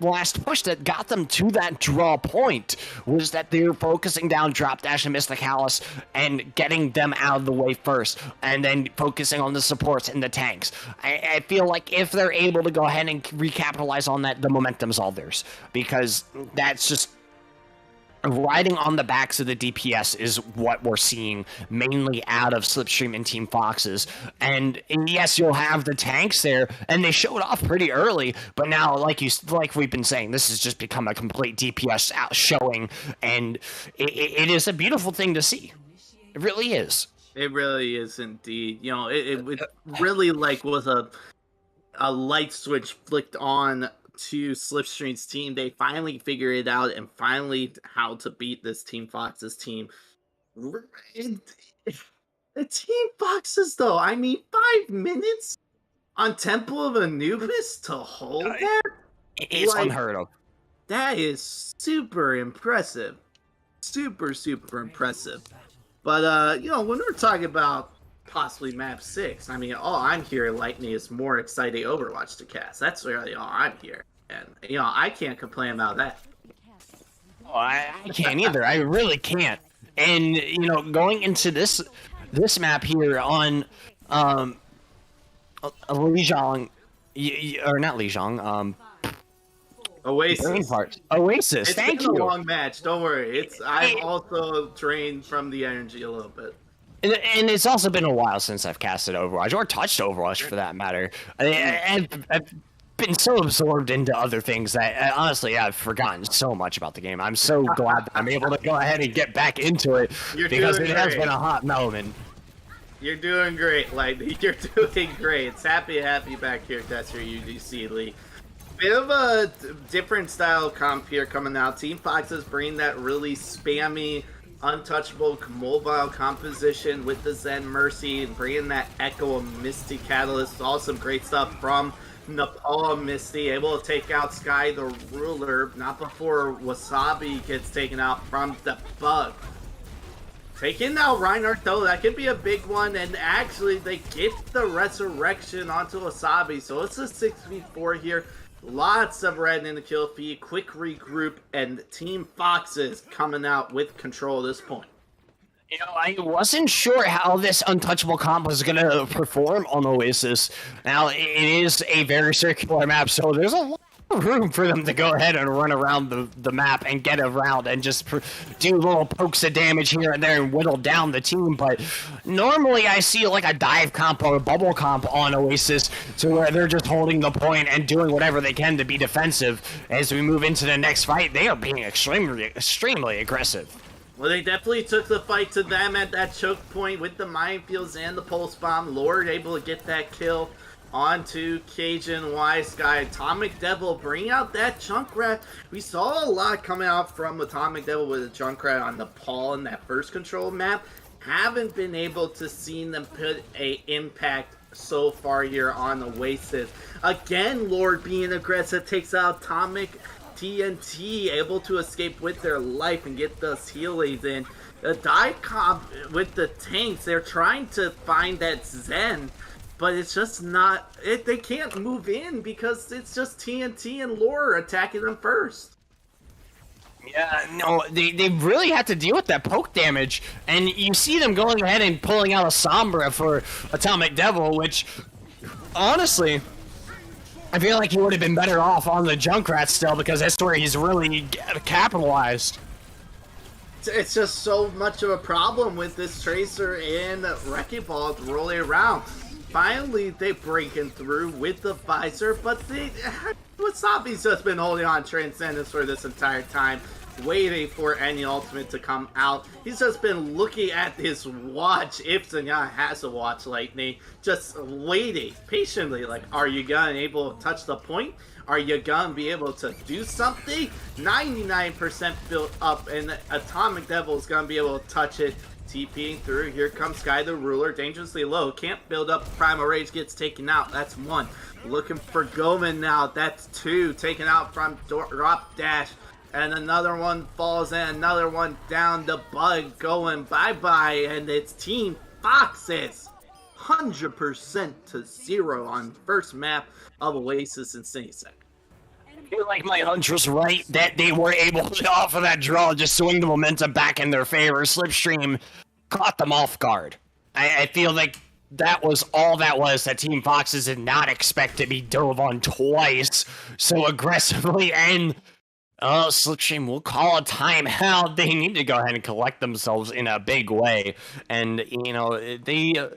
last push that got them to that draw point, was that they were focusing down Drop Dash and Mysticalis and getting them out of the way first, and then focusing on the supports and the tanks. I feel like if they're able to go ahead and recapitalize on that, the momentum's all theirs, because that's just riding on the backs of the DPS is what we're seeing mainly out of Slipstream and Team Foxes. And yes, you'll have the tanks there, and they showed off pretty early, but now, like we've been saying, this has just become a complete DPS showing, and it is a beautiful thing to see. It really is. It really is indeed. You know, it really was a light switch flicked on to Slipstream's team. They finally figured it out, and finally how to beat this Team Foxes team. The Team Foxes, though, I mean, 5 minutes on Temple of Anubis to hold that? It's unheard of. That is super impressive. Super, super impressive. But, you know, when we're talking about possibly map 6, I mean, all I'm hearing, Lightning, is more exciting Overwatch to cast. That's really all I'm hearing. And, you know, I can't complain about that. Oh, I can't either. I really can't. And, you know, going into this map here on Lijiang, or not Lijiang, Oasis. Oasis. Thank you. It's been a long match. Don't worry. I've also drained from the energy a little bit. And it's also been a while since I've casted Overwatch, or touched Overwatch for that matter. I've been so absorbed into other things that, honestly, I've forgotten so much about the game. I'm so glad that I'm able to go ahead and get back into it, because it has been a hot moment. You're doing great, Lightning. You're doing great. It's happy to have you back here, Tester UGC Lee. Bit of a different style comp here coming out. Team Foxes bringing that really spammy, untouchable mobile composition with the Zen Mercy and bringing that Echo of Misty Catalyst. All some great stuff from Nepal Misty, able to take out Sky the Ruler, not before Wasabi gets taken out from the Bug. Taking out Reinhardt though, that could be a big one, and actually they get the Resurrection onto Wasabi, so it's a 6v4 here. Lots of red in the kill feed, quick regroup, and Team Foxes coming out with control at this point. You know, I wasn't sure how this untouchable comp was going to perform on Oasis. Now, it is a very circular map, so there's a lot of room for them to go ahead and run around the map and get around and just do little pokes of damage here and there and whittle down the team. But normally I see like a dive comp or a bubble comp on Oasis to where they're just holding the point and doing whatever they can to be defensive. As we move into the next fight, they are being extremely aggressive. Well, they definitely took the fight to them at that choke point with the minefields and the pulse bomb. Lord able to get that kill onto Cajun Wise Guy. Atomic Devil bring out that Junkrat. We saw a lot coming out from Atomic Devil with a Junkrat on Nepal in that first control map. Haven't been able to see them put a impact so far here on Oasis. Again, Lord being aggressive takes out Atomic TNT, able to escape with their life and get those healings in. The dive comp with the tanks, they're trying to find that Zen, but it's just not, they can't move in because it's just TNT and Lore attacking them first. Yeah, no, they really have to deal with that poke damage, and you see them going ahead and pulling out a Sombra for Atomic Devil, which, honestly, I feel like he would have been better off on the Junkrat still, because that's where he's really capitalized. It's just so much of a problem with this Tracer and Wrecking Ball rolling around. Finally, they breaking through with the visor, but Wasabi's just been holding on Transcendence for this entire time, waiting for any ultimate to come out. He's just been looking at his watch, if Xiuna has a watch, Lightning, just waiting patiently, like, are you gonna be able to touch the point? Are you gonna be able to do something? 99% built up, and Atomic Devil's gonna be able to touch it. TPing through, here comes Sky the Ruler, dangerously low, can't build up, Primal Rage gets taken out, that's one. Looking for Goman now, that's two, taken out from Drop Dash, and another one falls in, another one down, the Bug going bye-bye, and it's Team Foxes, 100% to 0 on first map of Oasis in Cinesec. I feel like my hunch was right, that they were able to offer that draw, just swing the momentum back in their favor. Slipstream caught them off guard. I feel like that was all that was, that Team Foxes did not expect to be dove on twice so aggressively, and Slipstream will call a timeout. They need to go ahead and collect themselves in a big way. And, you know,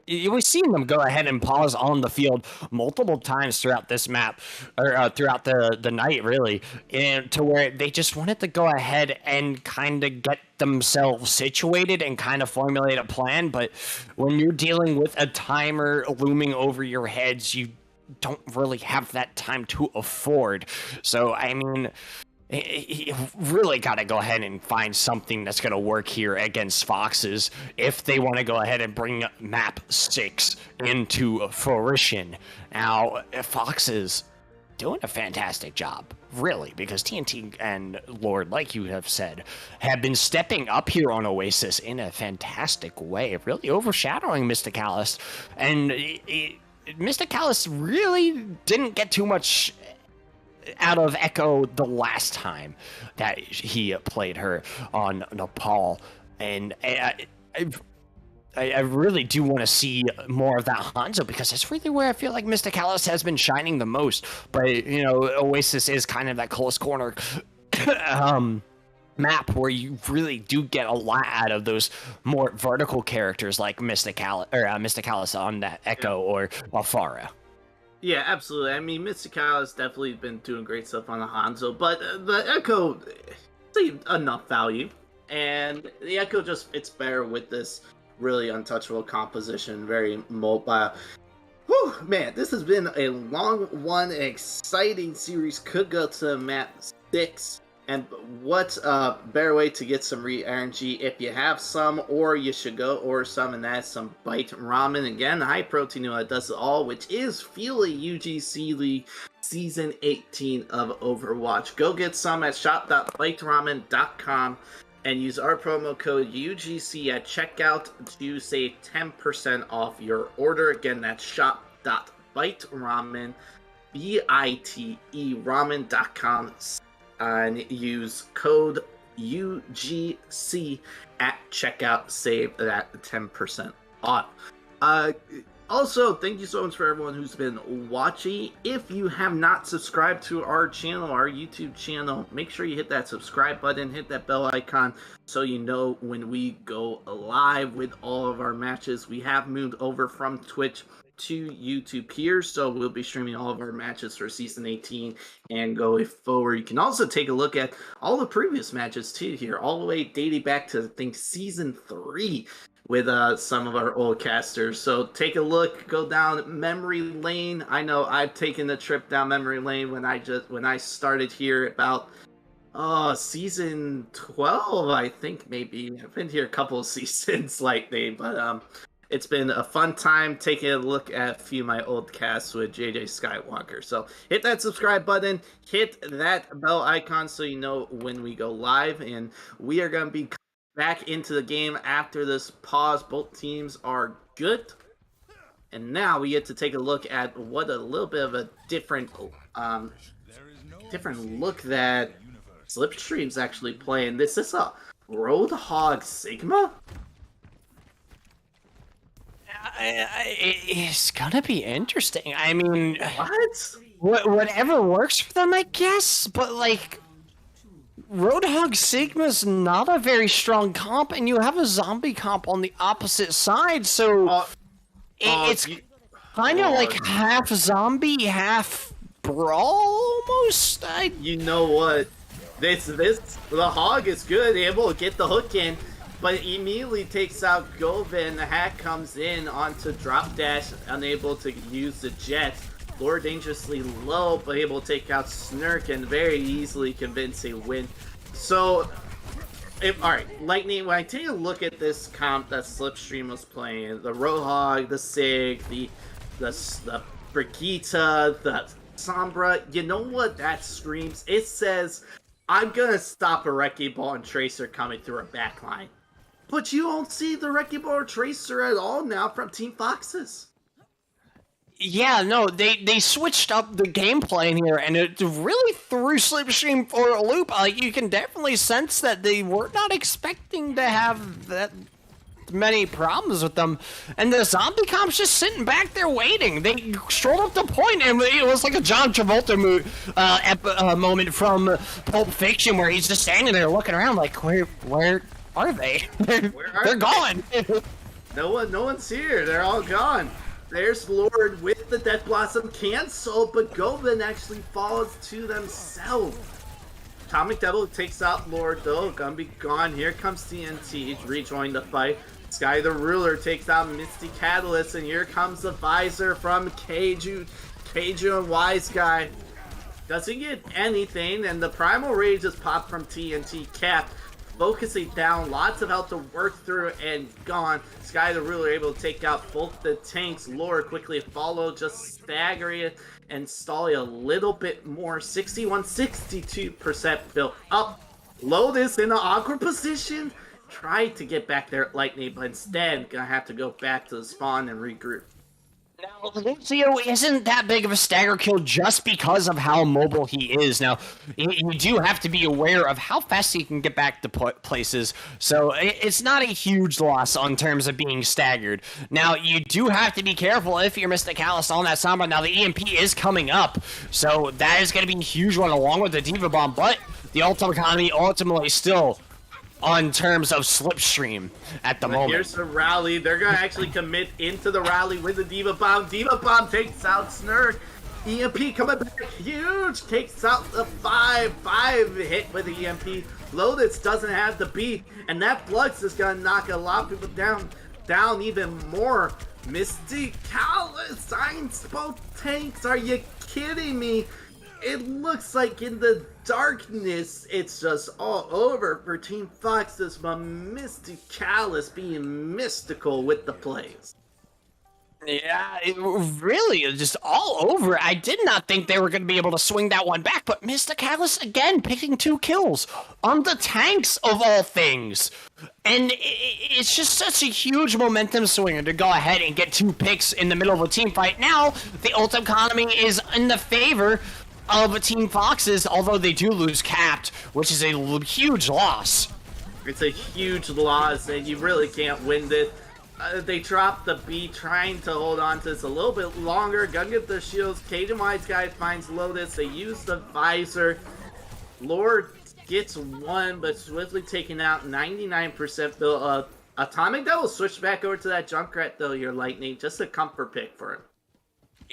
we've seen them go ahead and pause on the field multiple times throughout this map, or throughout the night, really, and to where they just wanted to go ahead and kind of get themselves situated and kind of formulate a plan. But when you're dealing with a timer looming over your heads, you don't really have that time to afford. So, I mean, you really got to go ahead and find something that's going to work here against Foxes if they want to go ahead and bring map 6 into fruition. Now, Foxes doing a fantastic job, really, because TNT and Lord, like you have said, have been stepping up here on Oasis in a fantastic way, really overshadowing Mysticalis. And Mysticalis really didn't get too much out of Echo the last time that he played her on Nepal, and I really do want to see more of that Hanzo, because that's really where I feel like Mysticalis has been shining the most. But, you know, Oasis is kind of that close corner map where you really do get a lot out of those more vertical characters like Mysticalis on that Echo or Alfara. Yeah, absolutely. I mean, Mystical has definitely been doing great stuff on the Hanzo, but the Echo, see enough value, and the Echo just fits better with this really untouchable composition, very mobile. Whew, man, this has been a long one, an exciting series. Could go to map 6. And what better way to get some RNG if you have some, or you should go order some, and that's some Bite Ramen. Again, high protein that does it all, which is Fila UGC League Season 18 of Overwatch. Go get some at shop.biteramen.com and use our promo code UGC at checkout to save 10% off your order. Again, that's shop.biteramen, BITE ramen.com, and use code UGC at checkout. Save that 10% off. Also, thank you so much for everyone who's been watching. If you have not subscribed to our channel, our YouTube channel, make sure you hit that subscribe button, hit that bell icon so you know when we go live with all of our matches. We have moved over from Twitch to YouTube here, so we'll be streaming all of our matches for Season 18 and going forward. You can also take a look at all the previous matches too here, all the way dating back to, I think, Season 3 with some of our old casters. So take a look, go down memory lane. I know I've taken the trip down memory lane when I started here about Season 12, I think. Maybe I've been here a couple of seasons lately, but it's been a fun time taking a look at a few of my old casts with JJ Skywalker. So hit that subscribe button, hit that bell icon so you know when we go live, and we are going to be back into the game after this pause. Both teams are good, and now we get to take a look at what a little bit of a different look that Slipstream's actually playing. This is a Roadhog Sigma. It's gonna be interesting. I mean, what? Whatever works for them, I guess. But like, Roadhog Sigma's not a very strong comp, and you have a zombie comp on the opposite side, so it's kind of like half zombie, half brawl almost. You know what? The Hog is good, able to get the hook in, but immediately takes out Govan. The hack comes in onto drop dash, unable to use the jet. Lure dangerously low, but able to take out Snurk and very easily convince a win. So, alright, Lightning, when I take a look at this comp that Slipstream was playing, the Roadhog, the Sig, the Brigitte, the Sombra, you know what that screams? It says, I'm gonna stop a Wrecking Ball and Tracer coming through a backline. But you don't see the Wrecking Ball or Tracer at all now from Team Foxes. Yeah, no, they switched up the gameplay in here, and it really threw Slipstream for a loop. You can definitely sense that they were not expecting to have that many problems with them, and the zombie comp's just sitting back there waiting. They strolled up the point, and it was like a John Travolta moment from Pulp Fiction, where he's just standing there looking around like, where are they? They're gone. No one's here. They're all gone. There's Lord with the Death Blossom cancel, but Govan actually falls to themselves. Atomic Devil takes out Lord though. Gonna be gone. Here comes TNT to rejoin the fight. Sky the Ruler takes out Misty Catalyst, and here comes the visor from Keiju and Wise Guy. Doesn't get anything, and the Primal Rage is popped from TNT Cap. Focusing down, lots of health to work through, and gone. Sky the Ruler able to take out both the tanks. Lore quickly follow, just staggering it and stalling a little bit more. 62% built up. Lotus in an awkward position. Tried to get back there at Lightning, but instead gonna have to go back to the spawn and regroup. Now, Lucio isn't that big of a stagger kill just because of how mobile he is. Now, you do have to be aware of how fast he can get back to places, so it's not a huge loss on terms of being staggered. Now, you do have to be careful if you're Mysticalis on that Sombra. Now, the EMP is coming up, so that is going to be a huge one along with the Diva Bomb, but the Ultimate Economy ultimately still on terms of Slipstream at the moment. Here's the rally. They're going to actually commit into the rally with the Diva Bomb. Diva Bomb takes out Snurk. EMP coming back huge. Takes out the 5 hit with the EMP. Lotus doesn't have the beat. And that Flux is going to knock a lot of people down even more. Misty Callus signs both tanks. Are you kidding me? It looks like in the darkness, it's just all over for Team Fox. This Misty Callus being mystical with the plays. Yeah, it really is just all over. I did not think they were going to be able to swing that one back, but Mr. Callus again picking 2 kills on the tanks of all things. And it's just such a huge momentum swinger to go ahead and get 2 picks in the middle of a team fight. Now, the Ultimate Economy is in the favor of Team Fox's, although they do lose Capped, which is a huge loss. It's a huge loss, and you really can't win this. They dropped the B, trying to hold on to this a little bit longer. Gonna get the shields. Cajun Wise guy finds Lotus. They use the visor. Lord gets 1, but swiftly taken out. 99% though. Atomic Devil switched back over to that Junkrat though, your Lightning. Just a comfort pick for him.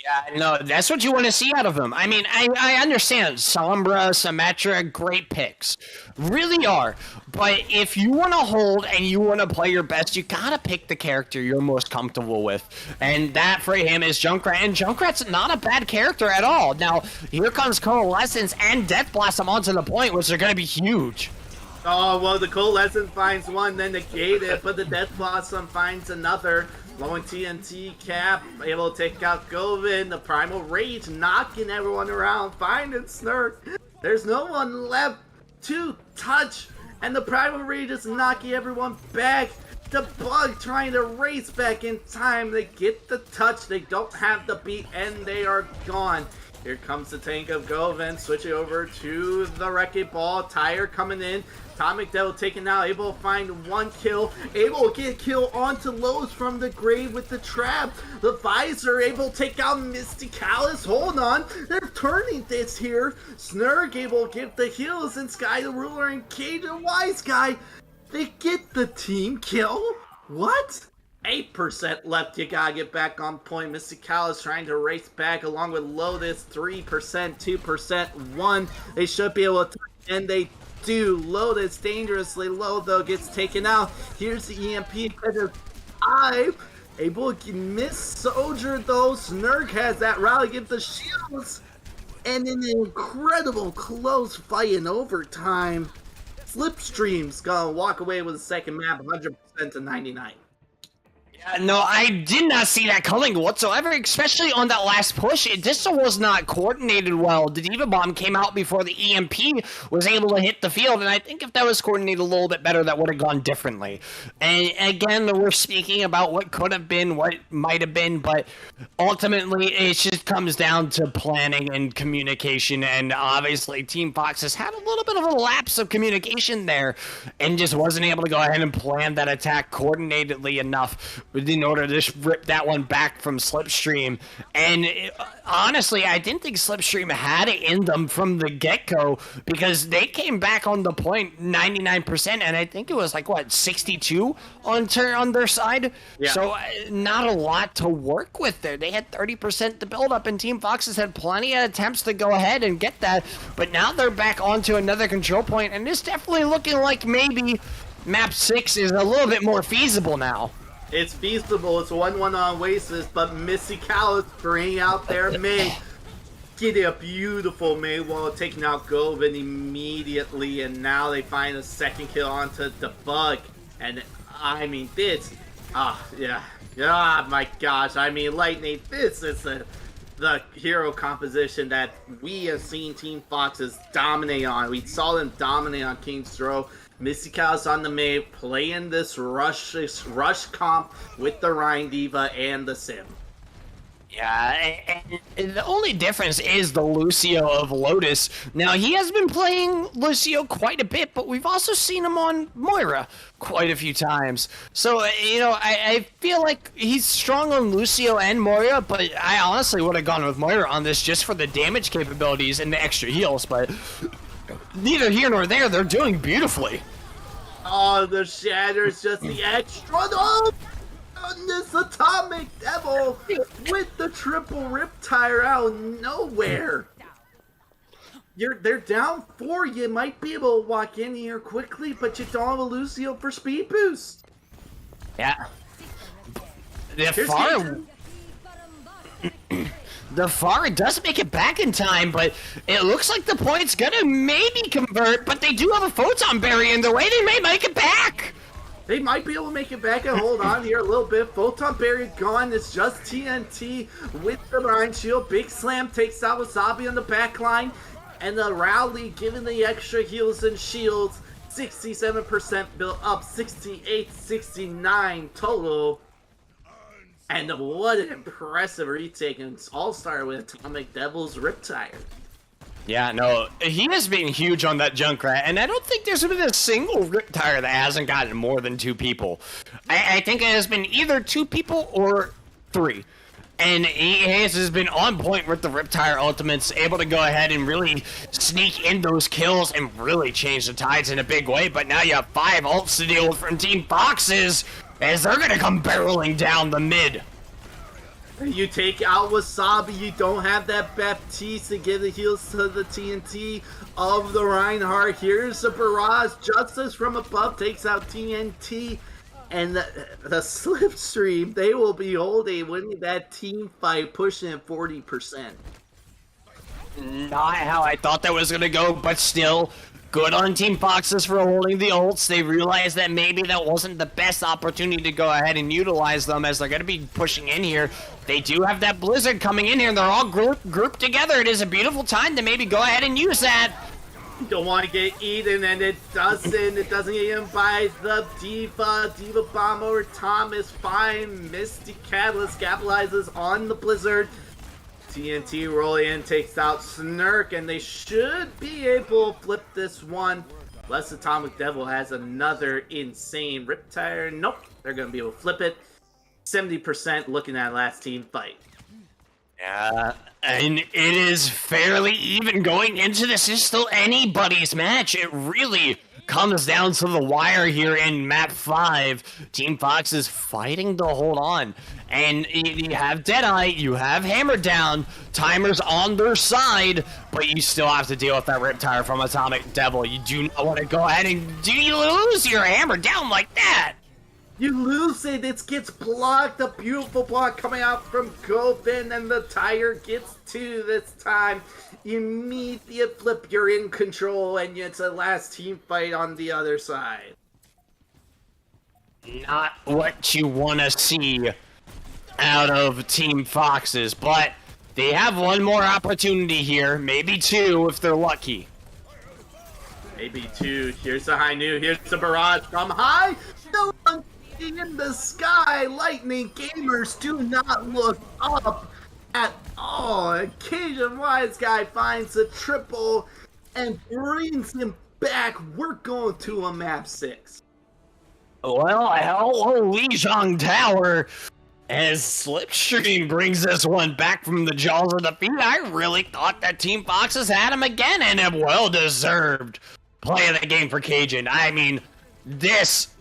Yeah, no, that's what you want to see out of him. I mean, I understand Sombra, Symmetra, great picks. Really are. But if you want to hold and you want to play your best, you got to pick the character you're most comfortable with. And that for him is Junkrat. And Junkrat's not a bad character at all. Now, here comes Coalescence and Death Blossom onto the point, which are going to be huge. Oh, well, the Coalescence finds 1, then negate it, but the Death Blossom finds another. Blowing TNT Cap, able to take out Govin, the Primal Rage knocking everyone around, finding Snurk. There's no one left to touch, and the Primal Rage is knocking everyone back. The Bug trying to race back in time. They get the touch, they don't have the beat, and they are gone. Here comes the tank of Govin, switching over to the Wrecking Ball. Tire coming in. Atomic Devil taken out, able to find 1 kill. Able to get a kill onto Lowe's from the grave with the trap. The Visor able to take out Misty Callus. Hold on, they're turning this here. Snurg able to get the heals, and Sky the Ruler and Cajun Wise Guy, they get the team kill? What? 8% left, you gotta get back on point. Misty Callus trying to race back along with Lotus. 3%, 2%, 1. They should be able to, and they do. Lotus dangerously low though, gets taken out. Here's the EMP for 5. Able to miss Soldier though. Snurk has that rally, get the shields. And in an incredible close fight in overtime, Slipstream's gonna walk away with a second map, 100% to 99. No, I did not see that coming whatsoever, especially on that last push. It just was not coordinated well. The Diva Bomb came out before the EMP was able to hit the field, and I think if that was coordinated a little bit better, that would have gone differently. And again, we're speaking about what could have been, what might have been, but ultimately, it just comes down to planning and communication, and obviously, Team Fox has had a little bit of a lapse of communication there, and just wasn't able to go ahead and plan that attack coordinatedly enough in order to just rip that one back from Slipstream. And honestly, I didn't think Slipstream had it in them from the get-go, because they came back on the point 99%, and I think it was like, what, 62 on their side? Yeah. So not a lot to work with there. They had 30% to build up, and Team Fox has had plenty of attempts to go ahead and get that, but now they're back onto another control point, and it's definitely looking like maybe map 6 is a little bit more feasible now. It's feasible. It's 1-1 on Oasis, but Misty Callus bringing out their May. Getting a beautiful May while taking out Govin immediately, and now they find a second kill onto the Bug. And I mean, this, yeah. Oh my gosh. I mean, Lightning, this is the hero composition that we have seen Team Foxes dominate on. We saw them dominate on King's Row. Misty Callus on the May, playing this rush comp with the Rhine Diva and the Sim. Yeah, and the only difference is the Lucio of Lotus. Now, he has been playing Lucio quite a bit, but we've also seen him on Moira quite a few times. So, you know, I feel like he's strong on Lucio and Moira, but I honestly would have gone with Moira on this just for the damage capabilities and the extra heals, but neither here nor there. They're doing beautifully. Oh, the Shatter's just the extra. Oh, this Atomic Devil with the triple Riptire out of nowhere. They're down 4. You might be able to walk in here quickly, but you don't have a Lucio for speed boost. Yeah. The Pharah does make it back in time, but it looks like the point's gonna maybe convert, but they do have a Photon Berry in their way. They may make it back. They might be able to make it back and hold on here a little bit. Photon Berry gone. It's just TNT with the Mind Shield. Big Slam takes out Wasabi on the back line. And the Rowley giving the extra heals and shields. 67% built up, 68, 69 total. And what an impressive retake. And it's all-star with Atomic Devil's Riptire. Yeah, no, he has been huge on that Junkrat, and I don't think there's been a single Riptire that hasn't gotten more than 2 people. I think it has been either 2 people or 3. And he has been on point with the Riptire ultimates, able to go ahead and really sneak in those kills and really change the tides in a big way. But now you have 5 ults to deal with from Team Foxes, as they're going to come barreling down the mid. You take out Wasabi, you don't have that Baptiste to give the heals to the TNT of the Reinhardt. Here's the barrage, Justice from above takes out TNT. And the Slipstream, they will be holding, winning that team fight, pushing at 40%. Not how I thought that was going to go, but still, good on Team Foxes for holding the ults. They realized that maybe that wasn't the best opportunity to go ahead and utilize them, as they're going to be pushing in here. They do have that Blizzard coming in here, and they're all grouped together. It is a beautiful time to maybe go ahead and use that. Don't want to get eaten, and it doesn't. It doesn't get eaten by the Diva. Diva Bomb over Tom is fine. Misty Catalyst capitalizes on the Blizzard. TNT rolling in, takes out Snurk, and they should be able to flip this one. Unless Atomic Devil has another insane Riptire. Nope, they're going to be able to flip it. 70% looking at last team fight. Yeah, and it is fairly even going into this. Is still anybody's match. It really comes down to the wire here in map 5. Team Fox is fighting to hold on. And you have Deadeye, you have Hammer Down, Timer's on their side, but you still have to deal with that Riptire from Atomic Devil. You do not want to go ahead and you lose your Hammer Down like that. You lose it, it gets blocked, a beautiful block coming out from Gofen, and the tire gets 2 this time. Immediate flip, you're in control, and it's a last team fight on the other side. Not what you want to see out of Team Foxes, but they have one more opportunity here, maybe 2 if they're lucky. Maybe 2, here's the high new, here's the barrage from high, no one in the sky. Lightning gamers, do not look up at all. Occasion Wise Guy finds a triple and brings him back. We're going to a map 6. Well, hello, Lijiang Tower, as Slipstream brings this one back from the jaws of defeat. I really thought that Team Foxes had him again, and a well-deserved play of the game for Cajun. I mean, this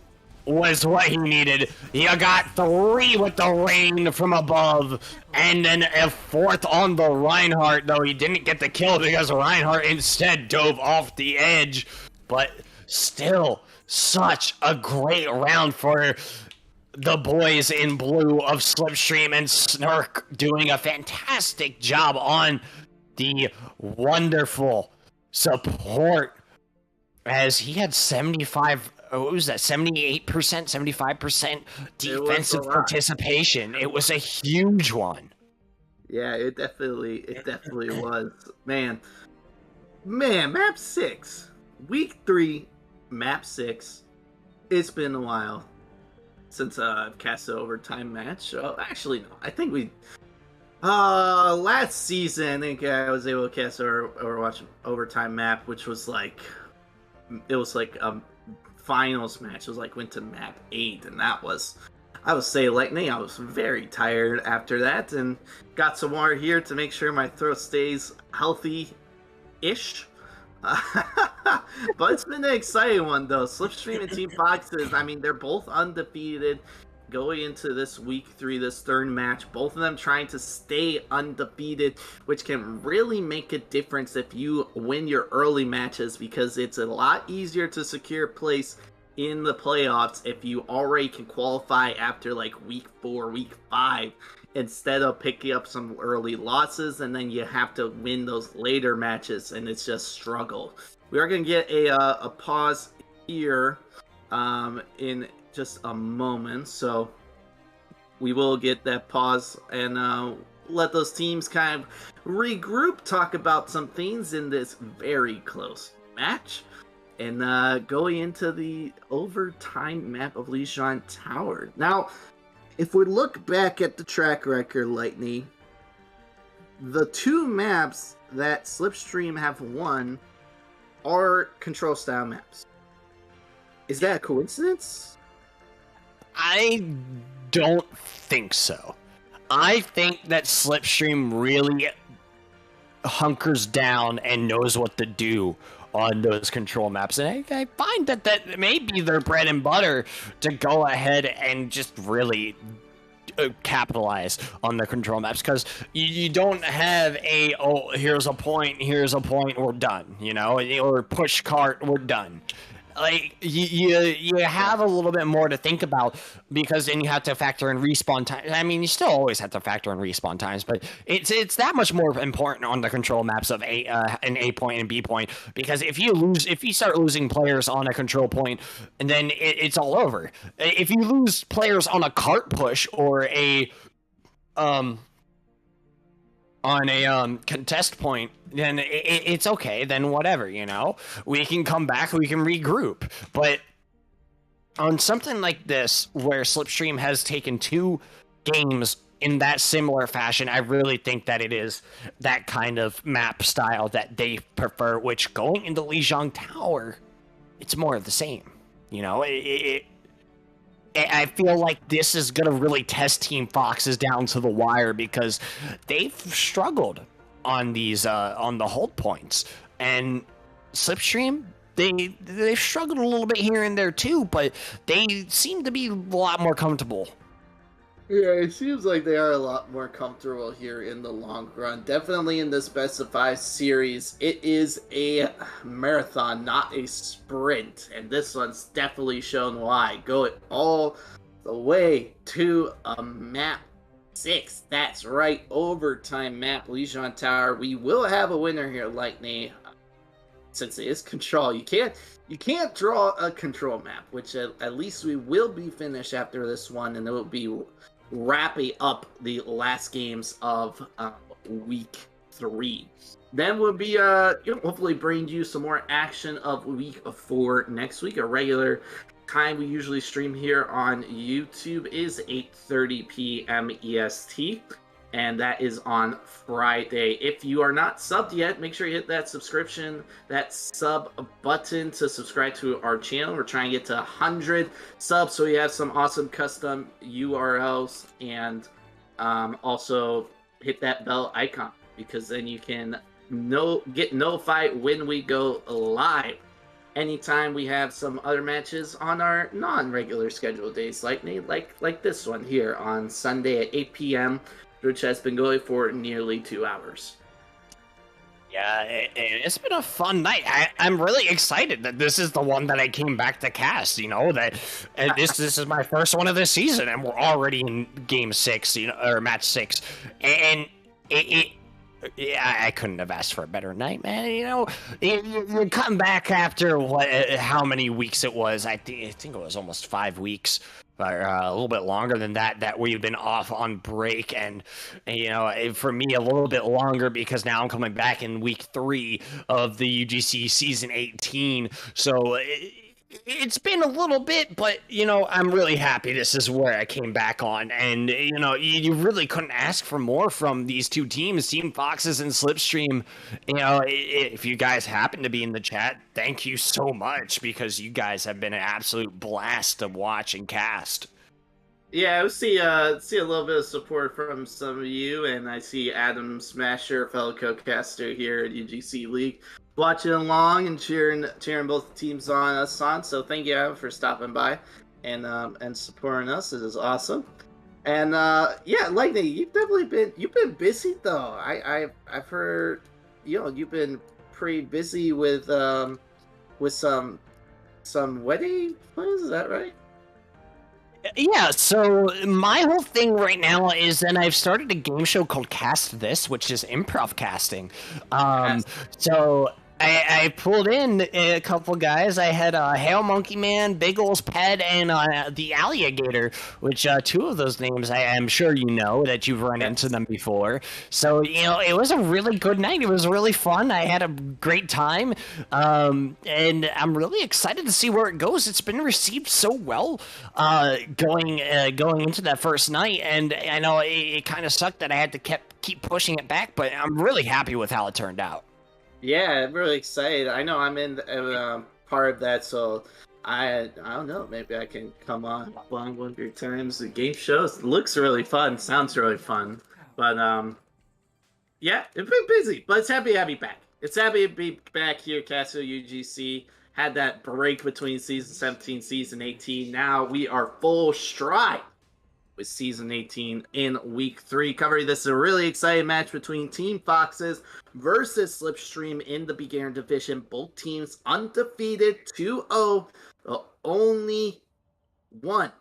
was what he needed. He got 3 with the rain from above, and then a 4th on the Reinhardt, though he didn't get the kill because Reinhardt instead dove off the edge. But still, such a great round for the boys in blue of Slipstream, and Snurk doing a fantastic job on the wonderful support, as he had 75, what was that, 78%, 75% defensive participation. It was a huge one. Yeah, it definitely was. Man, map 6. Week 3, map 6. It's been a while since I've cast an overtime match. Actually, no. I think we... last season, I think I was able to cast an Overwatch overtime map, which was like... It was like a finals match. It was like, went to map 8, and that was... I would say lightning. I was very tired after that, and got some water here to make sure my throat stays healthy-ish. But it's been an exciting one, though. Slipstream and Team Foxes, I mean, they're both undefeated going into this week 3, this third match. Both of them trying to stay undefeated, which can really make a difference if you win your early matches, because it's a lot easier to secure a place in the playoffs if you already can qualify after like week 4, week 5, instead of picking up some early losses and then you have to win those later matches and it's just struggle. We are going to get a pause here in just a moment, so we will get that pause and let those teams kind of regroup, talk about some things in this very close match, and going into the overtime map of Xiuna Tower. Now, if we look back at the track record, Lightning, the 2 maps that Slipstream have won are control style maps. Is that a coincidence? I don't think so. I think that Slipstream really hunkers down and knows what to do on those control maps, and I find that may be their bread and butter to go ahead and just really capitalize on the control maps, because you don't have here's a point, we're done, you know, or push cart, we're done. Like, you have a little bit more to think about, because then you have to factor in respawn time. I mean, you still always have to factor in respawn times, but it's that much more important on the control maps of an A point and B point, because if you start losing players on a control point, and then it's all over. If you lose players on a cart push or on a contest point, then it's okay, then whatever, you know, we can come back, we can regroup. But on something like this, where Slipstream has taken 2 games in that similar fashion, I really think that it is that kind of map style that they prefer, which, going into Xiuna Tower, it's more of the same, you know. I feel like this is going to really test Team Foxes down to the wire, because they've struggled on these on the hold points, and Slipstream, they've struggled a little bit here and there too, but they seem to be a lot more comfortable. Yeah, it seems like they are a lot more comfortable here in the long run. Definitely in this best of 5 series, it is a marathon, not a sprint. And this one's definitely shown why. Going all the way to a map 6. That's right, overtime map, Xiuna Tower. We will have a winner here, Lightning. Since it is control, you can't draw a control map, which at least we will be finished after this one, and it will be wrapping up the last games of week 3. Then we'll be hopefully bringing you some more action of week 4 next week. A regular time we usually stream here on YouTube is 8:30 p.m. EST, and that is on Friday. If you are not subbed yet, make sure you hit that sub button to subscribe to our channel. We're trying to get to 100 subs, so we have some awesome custom URLs, and also hit that bell icon, because then you can get notified when we go live. Anytime we have some other matches on our non-regular scheduled days, like this one here on Sunday at 8 p.m., which has been going for nearly 2 hours. Yeah, it's been a fun night. I'm really excited that this is the one that I came back to cast, you know, that this is my first one of this season, and we're already in game 6, you know, or match 6. And yeah, I couldn't have asked for a better night, man. You know, you come back after how many weeks it was. I think it was almost 5 weeks, or a little bit longer than that we've been off on break, and you know, for me a little bit longer, because now I'm coming back in week 3 of the UGC season 18. So it's been a little bit, but you know, I'm really happy this is where I came back on, and you know, you really couldn't ask for more from these 2 teams, Team Foxes and Slipstream. You know, if you guys happen to be in the chat, thank you so much, because you guys have been an absolute blast to watch and cast. Yeah, I see a little bit of support from some of you, and I see Adam Smasher, fellow co-caster here at UGC League, watching along and cheering both teams on us on. So thank you, Adam, for stopping by and supporting us. It is awesome. And yeah, Lightning, you've been busy though. I've heard you've been pretty busy with some wedding plans. Is that right? Yeah, so my whole thing right now is that I've started a game show called Cast This, which is improv casting. Yes. So I pulled in a couple guys. I had Hail Monkey Man, Big Ol's Pet, and the Alligator, which two of those names I am sure you know that you've run into them before. So, it was a really good night. It was really fun. I had a great time. And I'm really excited to see where it goes. It's been received so well going into that first night. And I know it kind of sucked that I had to keep pushing it back, but I'm really happy with how it turned out. Yeah, I'm really excited. I know I'm in part of that, so I don't know. Maybe I can come on one of your times. The game shows looks really fun, sounds really fun, but yeah, it's been busy, but it's happy to have you back. It's happy to be back here, Castle UGC. Had that break between season 17, season 18. Now we are full stride with season 18 in week 3. Covering this is a really exciting match between Team Foxes versus Slipstream in the beginner division. Both teams undefeated 2-0. Only one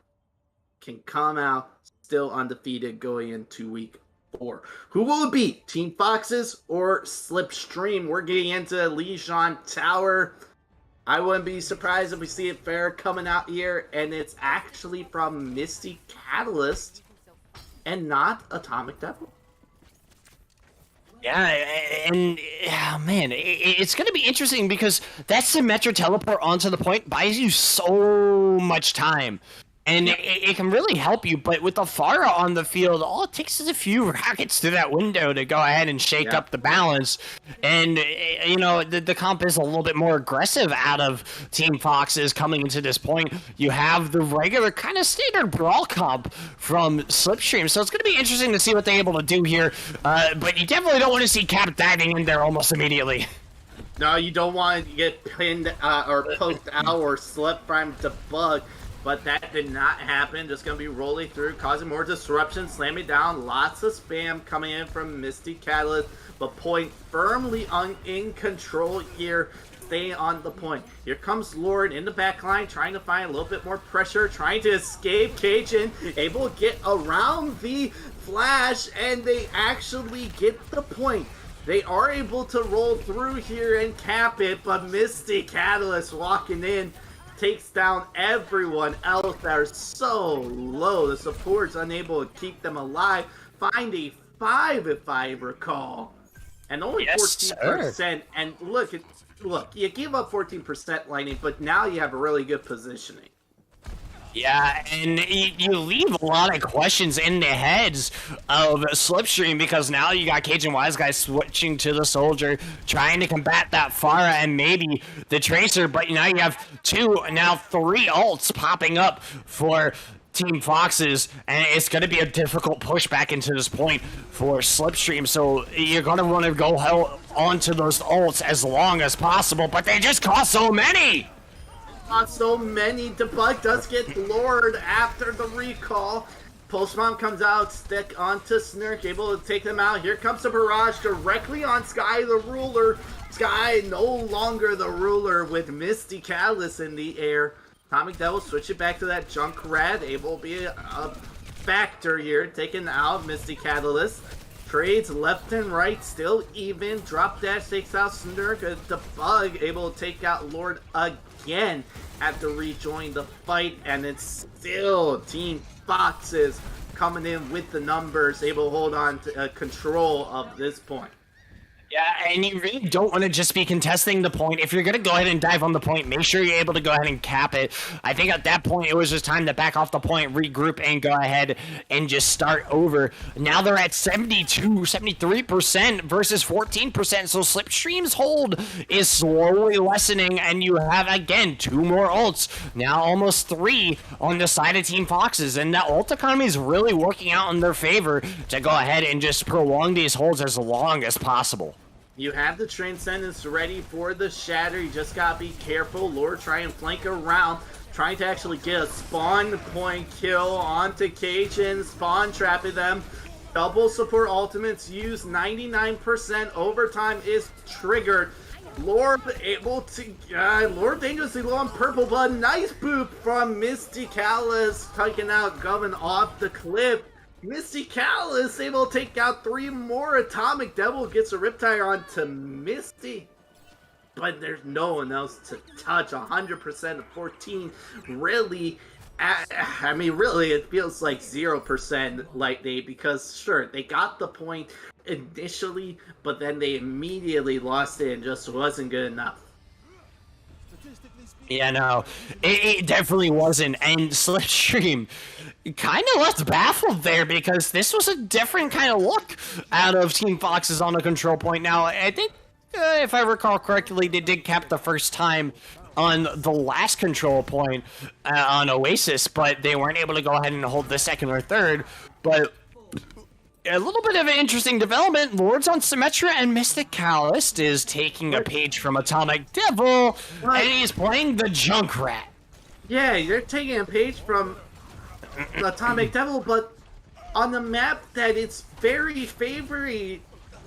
can come out still undefeated going into week 4. Who will it be? Team Foxes or Slipstream? We're getting into Lijiang Tower. I wouldn't be surprised if we see it fair coming out here, and it's actually from Misty Catalyst and not Atomic Devil. Yeah, and man, it's going to be interesting because that Symmetra teleport onto the point buys you so much time. And it can really help you, but with the Pharah on the field, all it takes is a few rockets through that window to go ahead and shake up the balance. And, the comp is a little bit more aggressive out of Team Foxes coming into this point. You have the regular kind of standard brawl comp from Slipstream, so it's going to be interesting to see what they're able to do here. But you definitely don't want to see Cap diving in there almost immediately. No, you don't want to get pinned or poked out or slept from debug. But that did not happen. Just going to be rolling through, causing more disruption, slamming down. Lots of spam coming in from Misty Catalyst. But point firmly in control here. Stay on the point. Here comes Lord in the back line, trying to find a little bit more pressure, trying to escape. Cajun able to get around the flash, and they actually get the point. They are able to roll through here and cap it, but Misty Catalyst walking in takes down everyone else that are so low. The support's unable to keep them alive. Find a 5 if I recall. And only 14%. Sir. And look, you give up 14% Lightning, but now you have a really good positioning. Yeah, and you leave a lot of questions in the heads of Slipstream because now you got Cajun Wise Guy switching to the Soldier, trying to combat that Pharah and maybe the Tracer, but now you have 3 ults popping up for Team Foxes, and it's going to be a difficult pushback into this point for Slipstream, so you're going to want to go onto those ults as long as possible, but they just cost so many! Not so many. Debug does get Lord after the recall. Postmon comes out, stick onto Snurk, able to take them out. Here comes the barrage directly on Sky the Ruler. Sky no longer the ruler with Misty Catalyst in the air. Atomic Devil switch it back to that Junkrat, able to be a factor here, taking out Misty Catalyst. Trades left and right, still even. Drop dash takes out Snurk. Debug able to take out Lord again. Have to rejoin the fight, and it's still Team Foxes coming in with the numbers, able to hold on to control of this point. Yeah, and you really don't want to just be contesting the point. If you're going to go ahead and dive on the point, make sure you're able to go ahead and cap it. I think at that point, it was just time to back off the point, regroup, and go ahead and just start over. Now they're at 73% versus 14%, so Slipstream's hold is slowly lessening, and you have, again, 2 more ults. Now almost 3 on the side of Team Foxes, and that ult economy is really working out in their favor to go ahead and just prolong these holds as long as possible. You have the Transcendence ready for the Shatter. You just gotta be careful. Lord try and flank around, trying to actually get a spawn point kill onto Cajun, spawn trapping them. Double support ultimates used, 99% overtime is triggered. Lord able to, Lord dangerously low on purple, but nice boop from Misty Callis, taking out Govern off the cliff. Misty Callis able to take out 3 more. Atomic Devil gets a Riptide onto Misty, but there's no one else to touch. 100% of 14. Really, I mean, really, it feels like 0% Lightning, because sure, they got the point initially, but then they immediately lost it and just wasn't good enough. Yeah, no, it definitely wasn't, and Slipstream kind of left baffled there because this was a different kind of look out of Team Fox's on the control point. Now, I think, if I recall correctly, they did cap the first time on the last control point on Oasis, but they weren't able to go ahead and hold the second or third, but a little bit of an interesting development. Lords on Symmetra and Mystic Calist is taking a page from Atomic Devil, and he's playing the Junkrat. Yeah, you're taking a page from Atomic Devil, but on the map that it's very favoring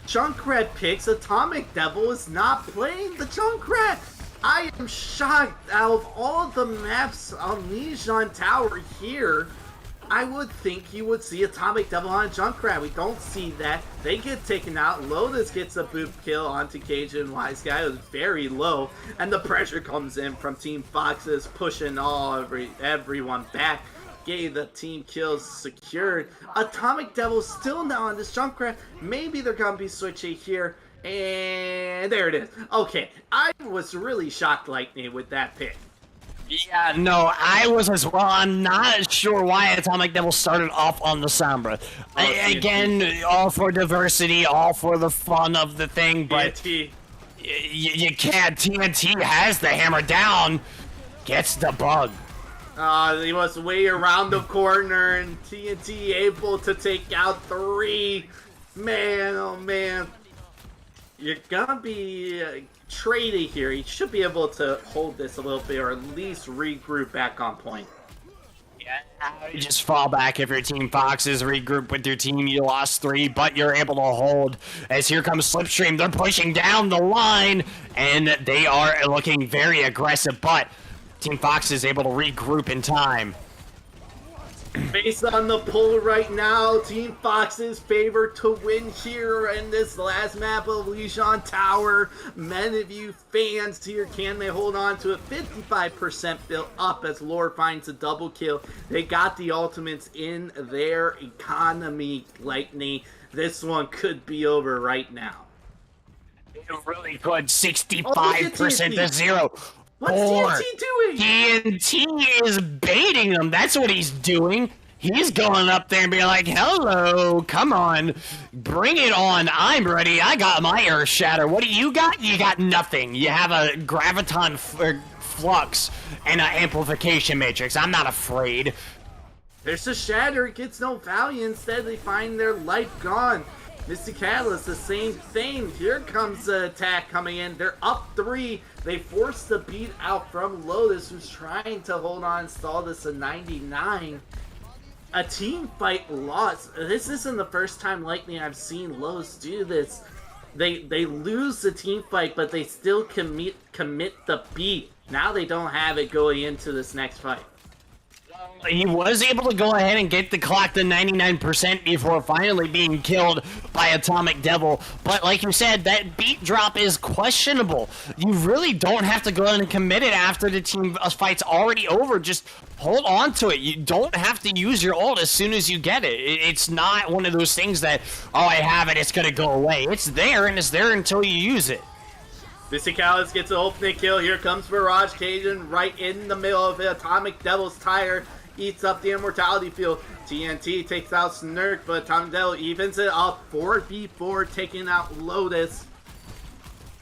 Junkrat picks, Atomic Devil is not playing the Junkrat. I am shocked. Out of all the maps on Lijiang Tower here, I would think you would see Atomic Devil on Junkrat. We don't see that. They get taken out. Lotus gets a boop kill onto Cajun. Wise Guy was very low, and the pressure comes in from Team Foxes, pushing everyone back. Getting the team kills secured. Atomic Devil still now on this Junkrat. Maybe they're gonna be switching here, and there it is. Okay, I was really shocked, Lightning, with that pick. Yeah, no, I was as well. I'm not sure why Atomic Devil started off on the Sombra. Again, all for diversity, all for the fun of the thing, but you can't. TNT has the hammer down, gets the bug. He was way around the corner, and TNT able to take out 3. Man, oh man. You're gonna be traded here. You should be able to hold this a little bit, or at least regroup back on point. Yeah, you just fall back if your Team Foxes, regroup with your team. You lost 3, but you're able to hold. As here comes Slipstream, they're pushing down the line, and they are looking very aggressive, but Team Fox is able to regroup in time. Based on the poll right now, Team Fox is favored to win here in this last map of Lijiang Tower. Many of you fans here, can they hold on to it? 55% built up as Lord finds a double kill. They got the ultimates in their economy, Lightning. This one could be over right now. It really could. 65% to 0. What's TNT doing? TNT is baiting them. That's what he's doing. He's going up there and being like, hello, come on, bring it on. I'm ready. I got my Earth Shatter. What do you got? You got nothing. You have a Graviton Flux and an Amplification Matrix. I'm not afraid. There's a Shatter. It gets no value. Instead, they find their life gone. Misty Catalyst, the same thing. Here comes the attack coming in. They're up 3. They force the beat out from Lotus, who's trying to hold on, stall this at 99. A team fight lost. This isn't the first time Lightning I've seen Lotus do this. They lose the team fight, but they still commit the beat. Now they don't have it going into this next fight. He was able to go ahead and get the clock to 99% before finally being killed by Atomic Devil. But like you said, that beat drop is questionable. You really don't have to go ahead and commit it after the team fight's already over. Just hold on to it. You don't have to use your ult as soon as you get it. It's not one of those things that, oh, I have it, it's going to go away. It's there, and it's there until you use it. Mysticalis gets an ultimate kill. Here comes Mirage Cajun right in the middle of it. Atomic Devil's tire. Eats up the Immortality Field. TNT takes out Snurk, but Atomic Devil evens it up. 4v4 taking out Lotus.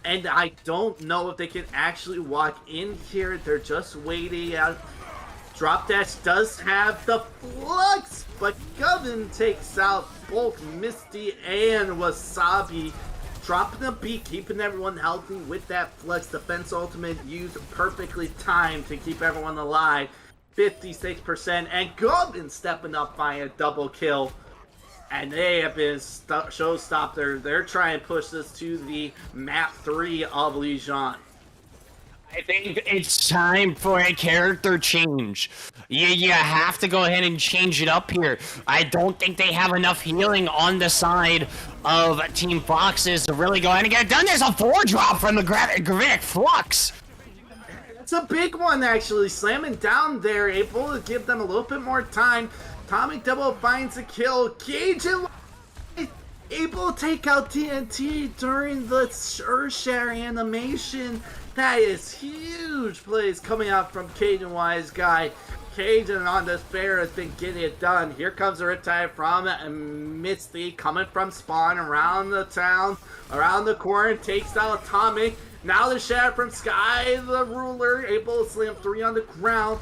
And I don't know if they can actually walk in here. They're just waiting out. Drop Dash does have the Flux, but Govin takes out both Misty and Wasabi. Dropping the beat, keeping everyone healthy with that Flux. Defense ultimate used perfectly timed to keep everyone alive. 56%, and Govin stepping up by a double kill. And they have been showstopper. They're trying to push this to the map 3 of Legion. I think it's time for a character change. You have to go ahead and change it up here. I don't think they have enough healing on the side of Team Foxes to really go ahead and get it done. There's a 4-drop from the Guthix Flux. It's a big one, actually. Slamming down there, able to give them a little bit more time. Atomic Devil finds a kill. Cajun able to take out TNT during the Earthshare animation. That is huge plays coming out from Cajun Wise Guy. Cajun on this bear has been getting it done. Here comes the Riptide from Misty coming from spawn around the town, around the corner, takes out Atomic. Now the Shadow from Sky, the Ruler, able to slam 3 on the ground.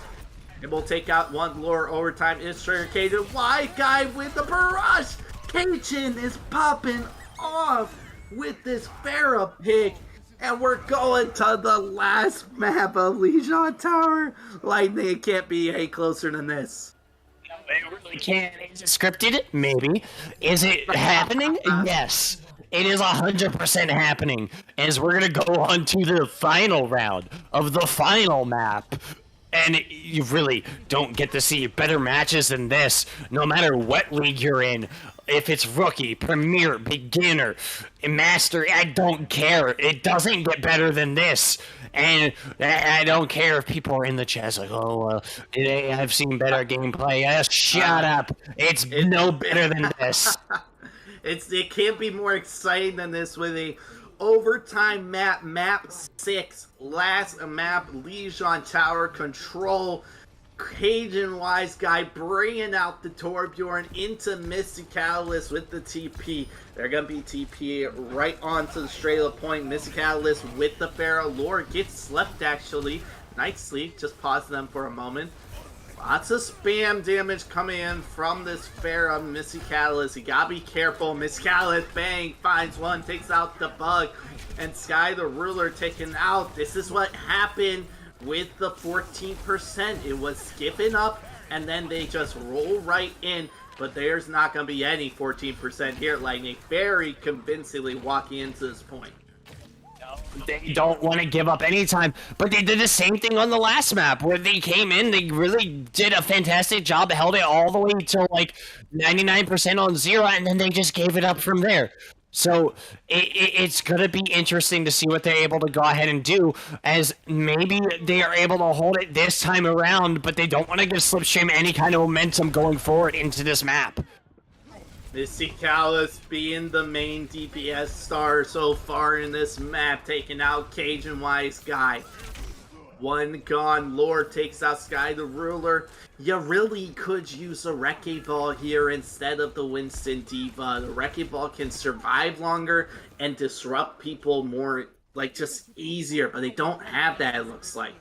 Able to take out 1 lure overtime. Is Trigger Cajun. Wide Guy with the barrage. Cajun is popping off with this Pharaoh pick. And we're going to the last map of Legion Tower. Lightning can't be any closer than this. It really can't. Is it scripted? Maybe. Is it happening? Yes. It is 100% happening, as we're going to go on to the final round of the final map. And you really don't get to see better matches than this, no matter what league you're in. If it's rookie, premier, beginner, master, I don't care. It doesn't get better than this. And I don't care if people are in the chat like, oh, I've seen better gameplay. Shut up. It's no better than this. It can't be more exciting than this with a overtime map 6, last map, Legion Tower control. Cajun Wise Guy bringing out the Torbjorn into Mysticalis with the TP. They're going to be TP right onto the straight up point. Mysticalis with the Pharaoh. Lore gets slept actually. Nicely. Just pause them for a moment. Lots of spam damage coming in from this Pharaoh Mysticalis. You gotta be careful. Mysticalis, bang, finds one, takes out the bug. And Sky the Ruler taken out. This is what happened with the 14%. It was skipping up, and then they just roll right in. But there's not going to be any 14% here. Lightning very convincingly walking into this point. They don't want to give up any time, but they did the same thing on the last map where they came in. They really did a fantastic job, held it all the way to like 99% on 0, and then they just gave it up from there. So it's going to be interesting to see what they're able to go ahead and do, as maybe they are able to hold it this time around, but they don't want to give Slipstream any kind of momentum going forward into this map. Mysticalis being the main DPS star so far in this map, taking out Cajun Wise Guy. One gone. Lore takes out Sky the Ruler. You really could use a Wrecking Ball here instead of the Winston Diva. The Wrecking Ball can survive longer and disrupt people more, like, just easier, but they don't have that, it looks like.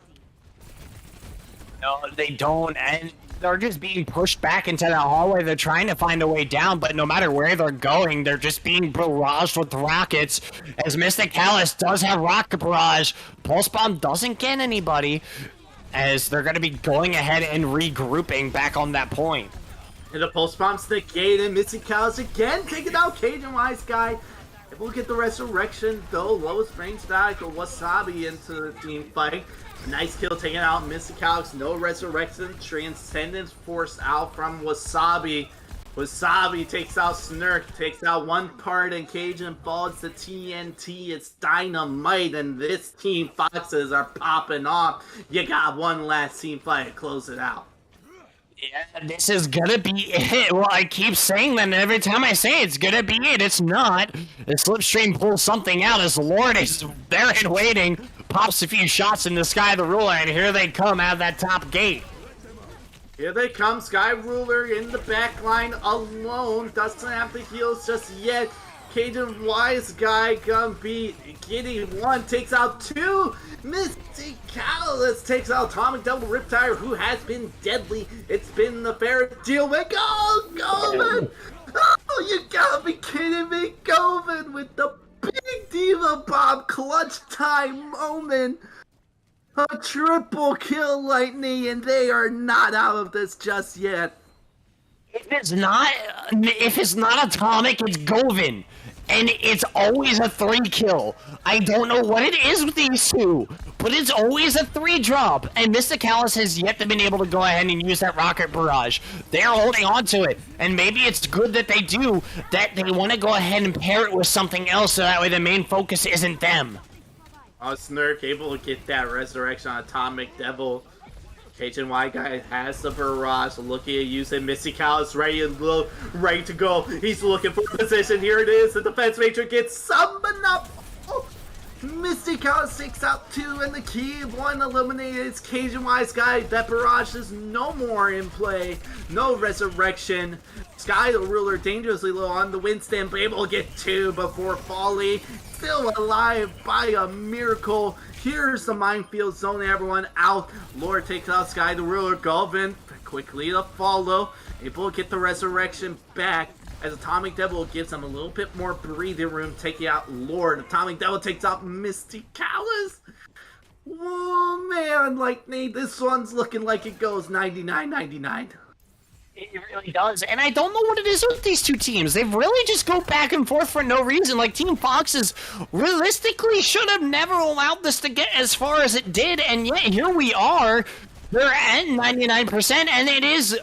No, they don't, and they're just being pushed back into that hallway. They're trying to find a way down, but no matter where they're going, they're just being barraged with rockets. As Mysticalis does have rocket barrage, Pulse Bomb doesn't get anybody, as they're going to be going ahead and regrouping back on that point. And the Pulse Bomb's negated. Mysticalis again taking out Cajun Wise Guy. We'll get the resurrection, though. Lowest range back of Wasabi into the team fight. Nice kill taking out Mysticalix. No resurrection. Transcendence forced out from Wasabi. Wasabi takes out Snurk, takes out one part, and Cajun falls to TNT. It's dynamite, and this Team Foxes are popping off. You got one last team fight to close it out. Yeah, this is gonna be it. Well, I keep saying that, and every time I say it's gonna be it, it's not. The Slipstream pulls something out as Lord is there and waiting, pops a few shots in the Sky the Ruler, and here they come out of that top gate. Here they come, Sky Ruler in the back line alone. Doesn't have the heals just yet. Cajun Wise Guy gonna be getting one, takes out two. Mysticalix takes out Atomic Devil Riptire, who has been deadly. It's been the fair deal with Govin! Oh, you gotta be kidding me! Govin with the big Diva Bomb clutch time moment. A triple kill, Lightning, and they are not out of this just yet. If it's not Atomic, it's Govin. And it's always a 3-kill. I don't know what it is with these two, but it's always a 3-drop. And Mysticalix has yet to been able to go ahead and use that Rocket Barrage. They're holding on to it. And maybe it's good that they do, that they want to go ahead and pair it with something else so that way the main focus isn't them. Snurk able to get that resurrection on Atomic Devil. Cajun White Guy has the barrage, looking at using Mysticalix ready to go. He's looking for position. Here it is. The defense matrix gets summoned up. Oh. Mysticalix takes out two, and the key of one eliminated. It's Cajun Wise Guy. That barrage is no more in play. No resurrection. Sky the Ruler dangerously low on the wind stand, but able to get two before falling. Still alive by a miracle. Here's the minefield zone, everyone out. Lord takes out Sky the Ruler. Govin quickly to follow. Able to get the resurrection back as Atomic Devil gives them a little bit more breathing room, taking out Lord. Atomic Devil takes out Mysticalix. Oh man, Lightning, this one's looking like it goes 99-99. It really does, and I don't know what it is with these two teams. They've really just go back and forth for no reason. Like, Team Foxes realistically should have never allowed this to get as far as it did, and yet here we are. They're at 99%, and it is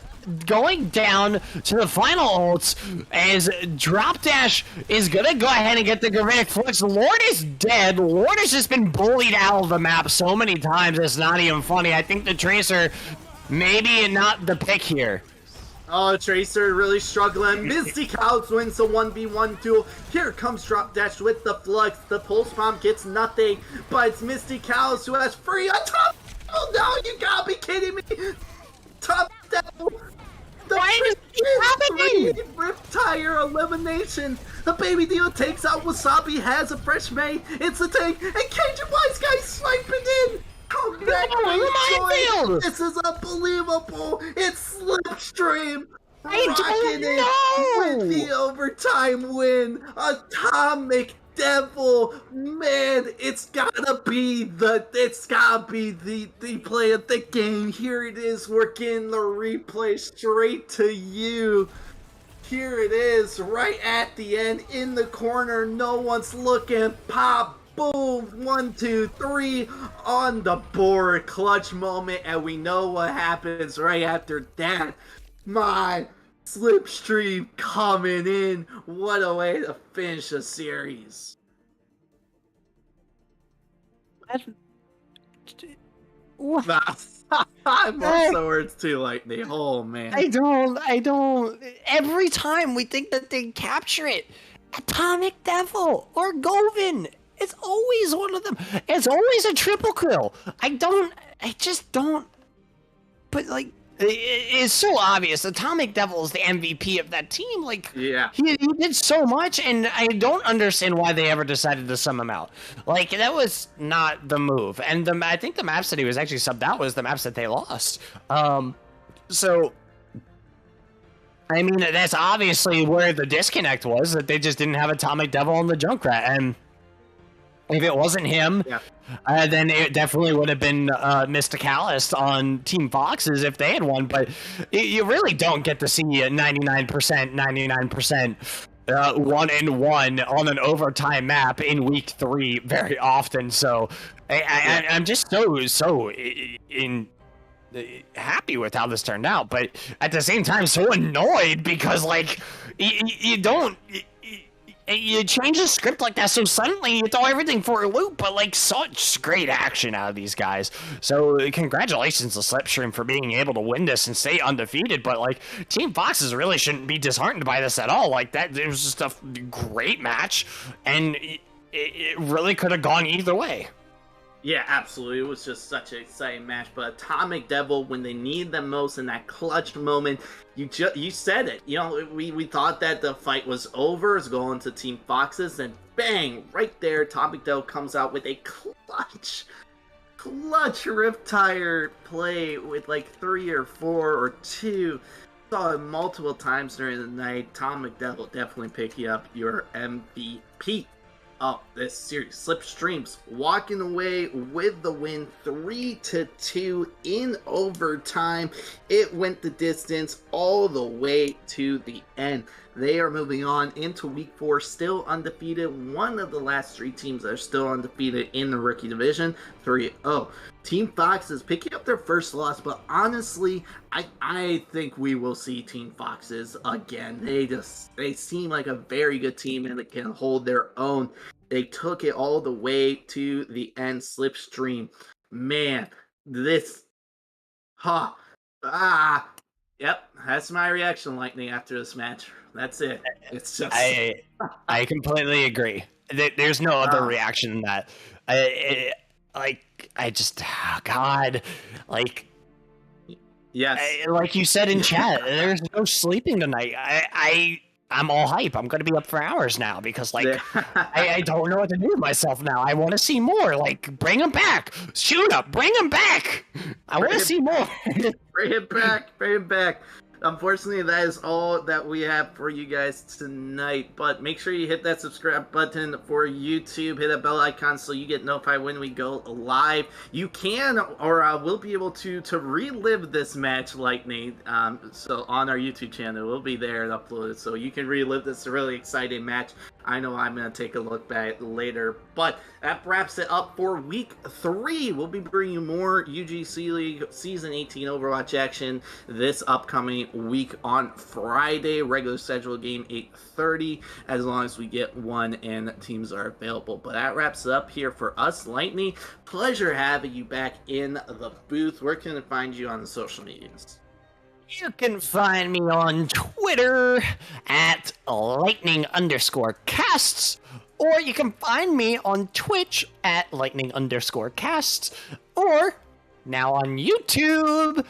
going down to the final ults as Drop Dash is gonna go ahead and get the Guthix Flux. Lord is dead. Lord has just been bullied out of the map so many times, it's not even funny. I think the Tracer, maybe not the pick here. Oh, Tracer really struggling. Mysticalix wins the 1v1 duel. Here comes Drop Dash with the Flux. The Pulse Bomb gets nothing, but it's Mysticalix who has free on top. Oh no, you gotta be kidding me. Top Devil. Why is it happening? Riptire elimination. The Baby Dio takes out Wasabi, has a fresh mate. It's a tank, and Cajun Wise Guy sniping in. Congratulations! This is unbelievable! It's Slipstream! Rocking it with the overtime win! Atomic Devil! Man, it's gotta be the play of the game. Here it is, we're getting the replay straight to you. Here it is, right at the end, in the corner, no one's looking, pop! Boom! 1, 2, 3 on the board. Clutch moment, and we know what happens right after that. My Slipstream coming in. What a way to finish a series. I'm also words too, Lightning. Oh man. I don't. Every time we think that they capture it, Atomic Devil or Govin. It's always one of them. It's always a triple kill. I just don't. But, like, it's so obvious. Atomic Devil is the MVP of that team. Like, yeah. He did so much, and I don't understand why they ever decided to sum him out. Like, that was not the move. And I think the maps that he was actually subbed out was the maps that they lost. So, I mean, that's obviously where the disconnect was, that they just didn't have Atomic Devil on the Junkrat. And if it wasn't him, then it definitely would have been Mysticalix on Team Foxes if they had won. But you really don't get to see 99%, 1-1 on an overtime map in week 3 very often. So I'm just so happy with how this turned out, but at the same time so annoyed because like you don't. You change the script like that so suddenly you throw everything for a loop, but like such great action out of these guys. So congratulations to Slipstream for being able to win this and stay undefeated. But like Team Foxes really shouldn't be disheartened by this at all. Like that, it was just a great match, and it really could have gone either way. Yeah, absolutely. It was just such an exciting match. But Atomic Devil, when they need them most in that clutch moment, you said it. You know, we thought that the fight was over, it's going to Team Foxes, and bang, right there, Atomic Devil comes out with a clutch Riptire play with like 3 or 4 or 2. Saw it multiple times during the night. Atomic Devil definitely picking up your MVP. Oh, this series. Slipstreams walking away with the win 3-2 in overtime. It went the distance all the way to the end. They are moving on into week 4, still undefeated. One of the last 3 teams that are still undefeated in the rookie division, 3-0. Team Fox is picking up their first loss, but honestly, I think we will see Team Foxes again. They seem like a very good team and they can hold their own. They took it all the way to the end. Slipstream, man, yep, that's my reaction, Lightning, after this match. That's it. It's just I completely agree. There's no other reaction than that. God, like, yes, like you said in chat, there's no sleeping tonight. I'm all hype. I'm gonna be up for hours now because like I don't know what to do with myself now. I want to see more. Like, bring him back. Xiuna, bring him back. I want to see more. Bring it back. Bring it back. Unfortunately, that is all that we have for you guys tonight. But make sure you hit that subscribe button for YouTube. Hit that bell icon so you get notified when we go live. You can or will be able to relive this match, Lightning. So on our YouTube channel, we'll be there and uploaded. So you can relive this really exciting match. I know I'm going to take a look back later. But that wraps it up for week 3. We'll be bringing you more UGC League Season 18 Overwatch action this upcoming week on Friday. Regular schedule game 8:30, as long as we get one and teams are available. But that wraps it up here for us, Lightning. Pleasure having you back in the booth. Where can I find you on the social medias? You can find me on Twitter at lightning_casts, or you can find me on Twitch at lightning_casts, or now on YouTube,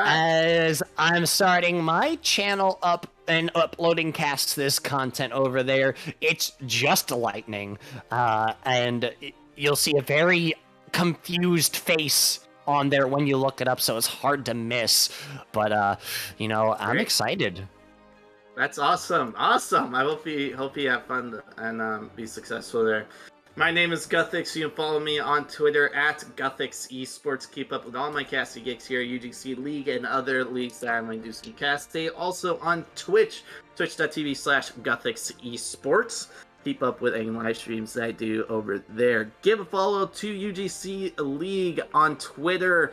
as I'm starting my channel up and uploading casts this content over there. It's just Lightning, and you'll see a very confused face on there when you look it up, so it's hard to miss. But I'm excited. That's awesome. I hope you have fun and be successful there. My name is Guthix. You can follow me on Twitter at Guthix Esports. Keep up with all my casting gigs here at UGC League and other leagues that I'm going to do some casting. Also on Twitch, twitch.tv/Guthix Esports. Keep up with any live streams that I do over there. Give a follow to UGC League on Twitter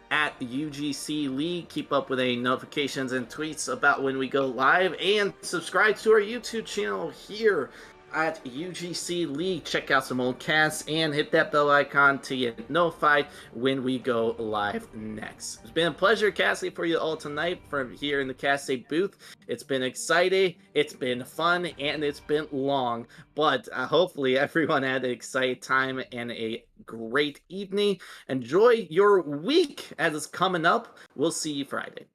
at UGC League. Keep up with any notifications and tweets about when we go live. And subscribe to our YouTube channel here at UGC League. Check out some old casts and hit that bell icon to get notified when we go live next. It's been a pleasure casting for you all tonight from here in the casting booth. It's been exciting, it's been fun, and it's been long, but hopefully everyone had an exciting time and a great evening. Enjoy your week as it's coming up. We'll see you Friday.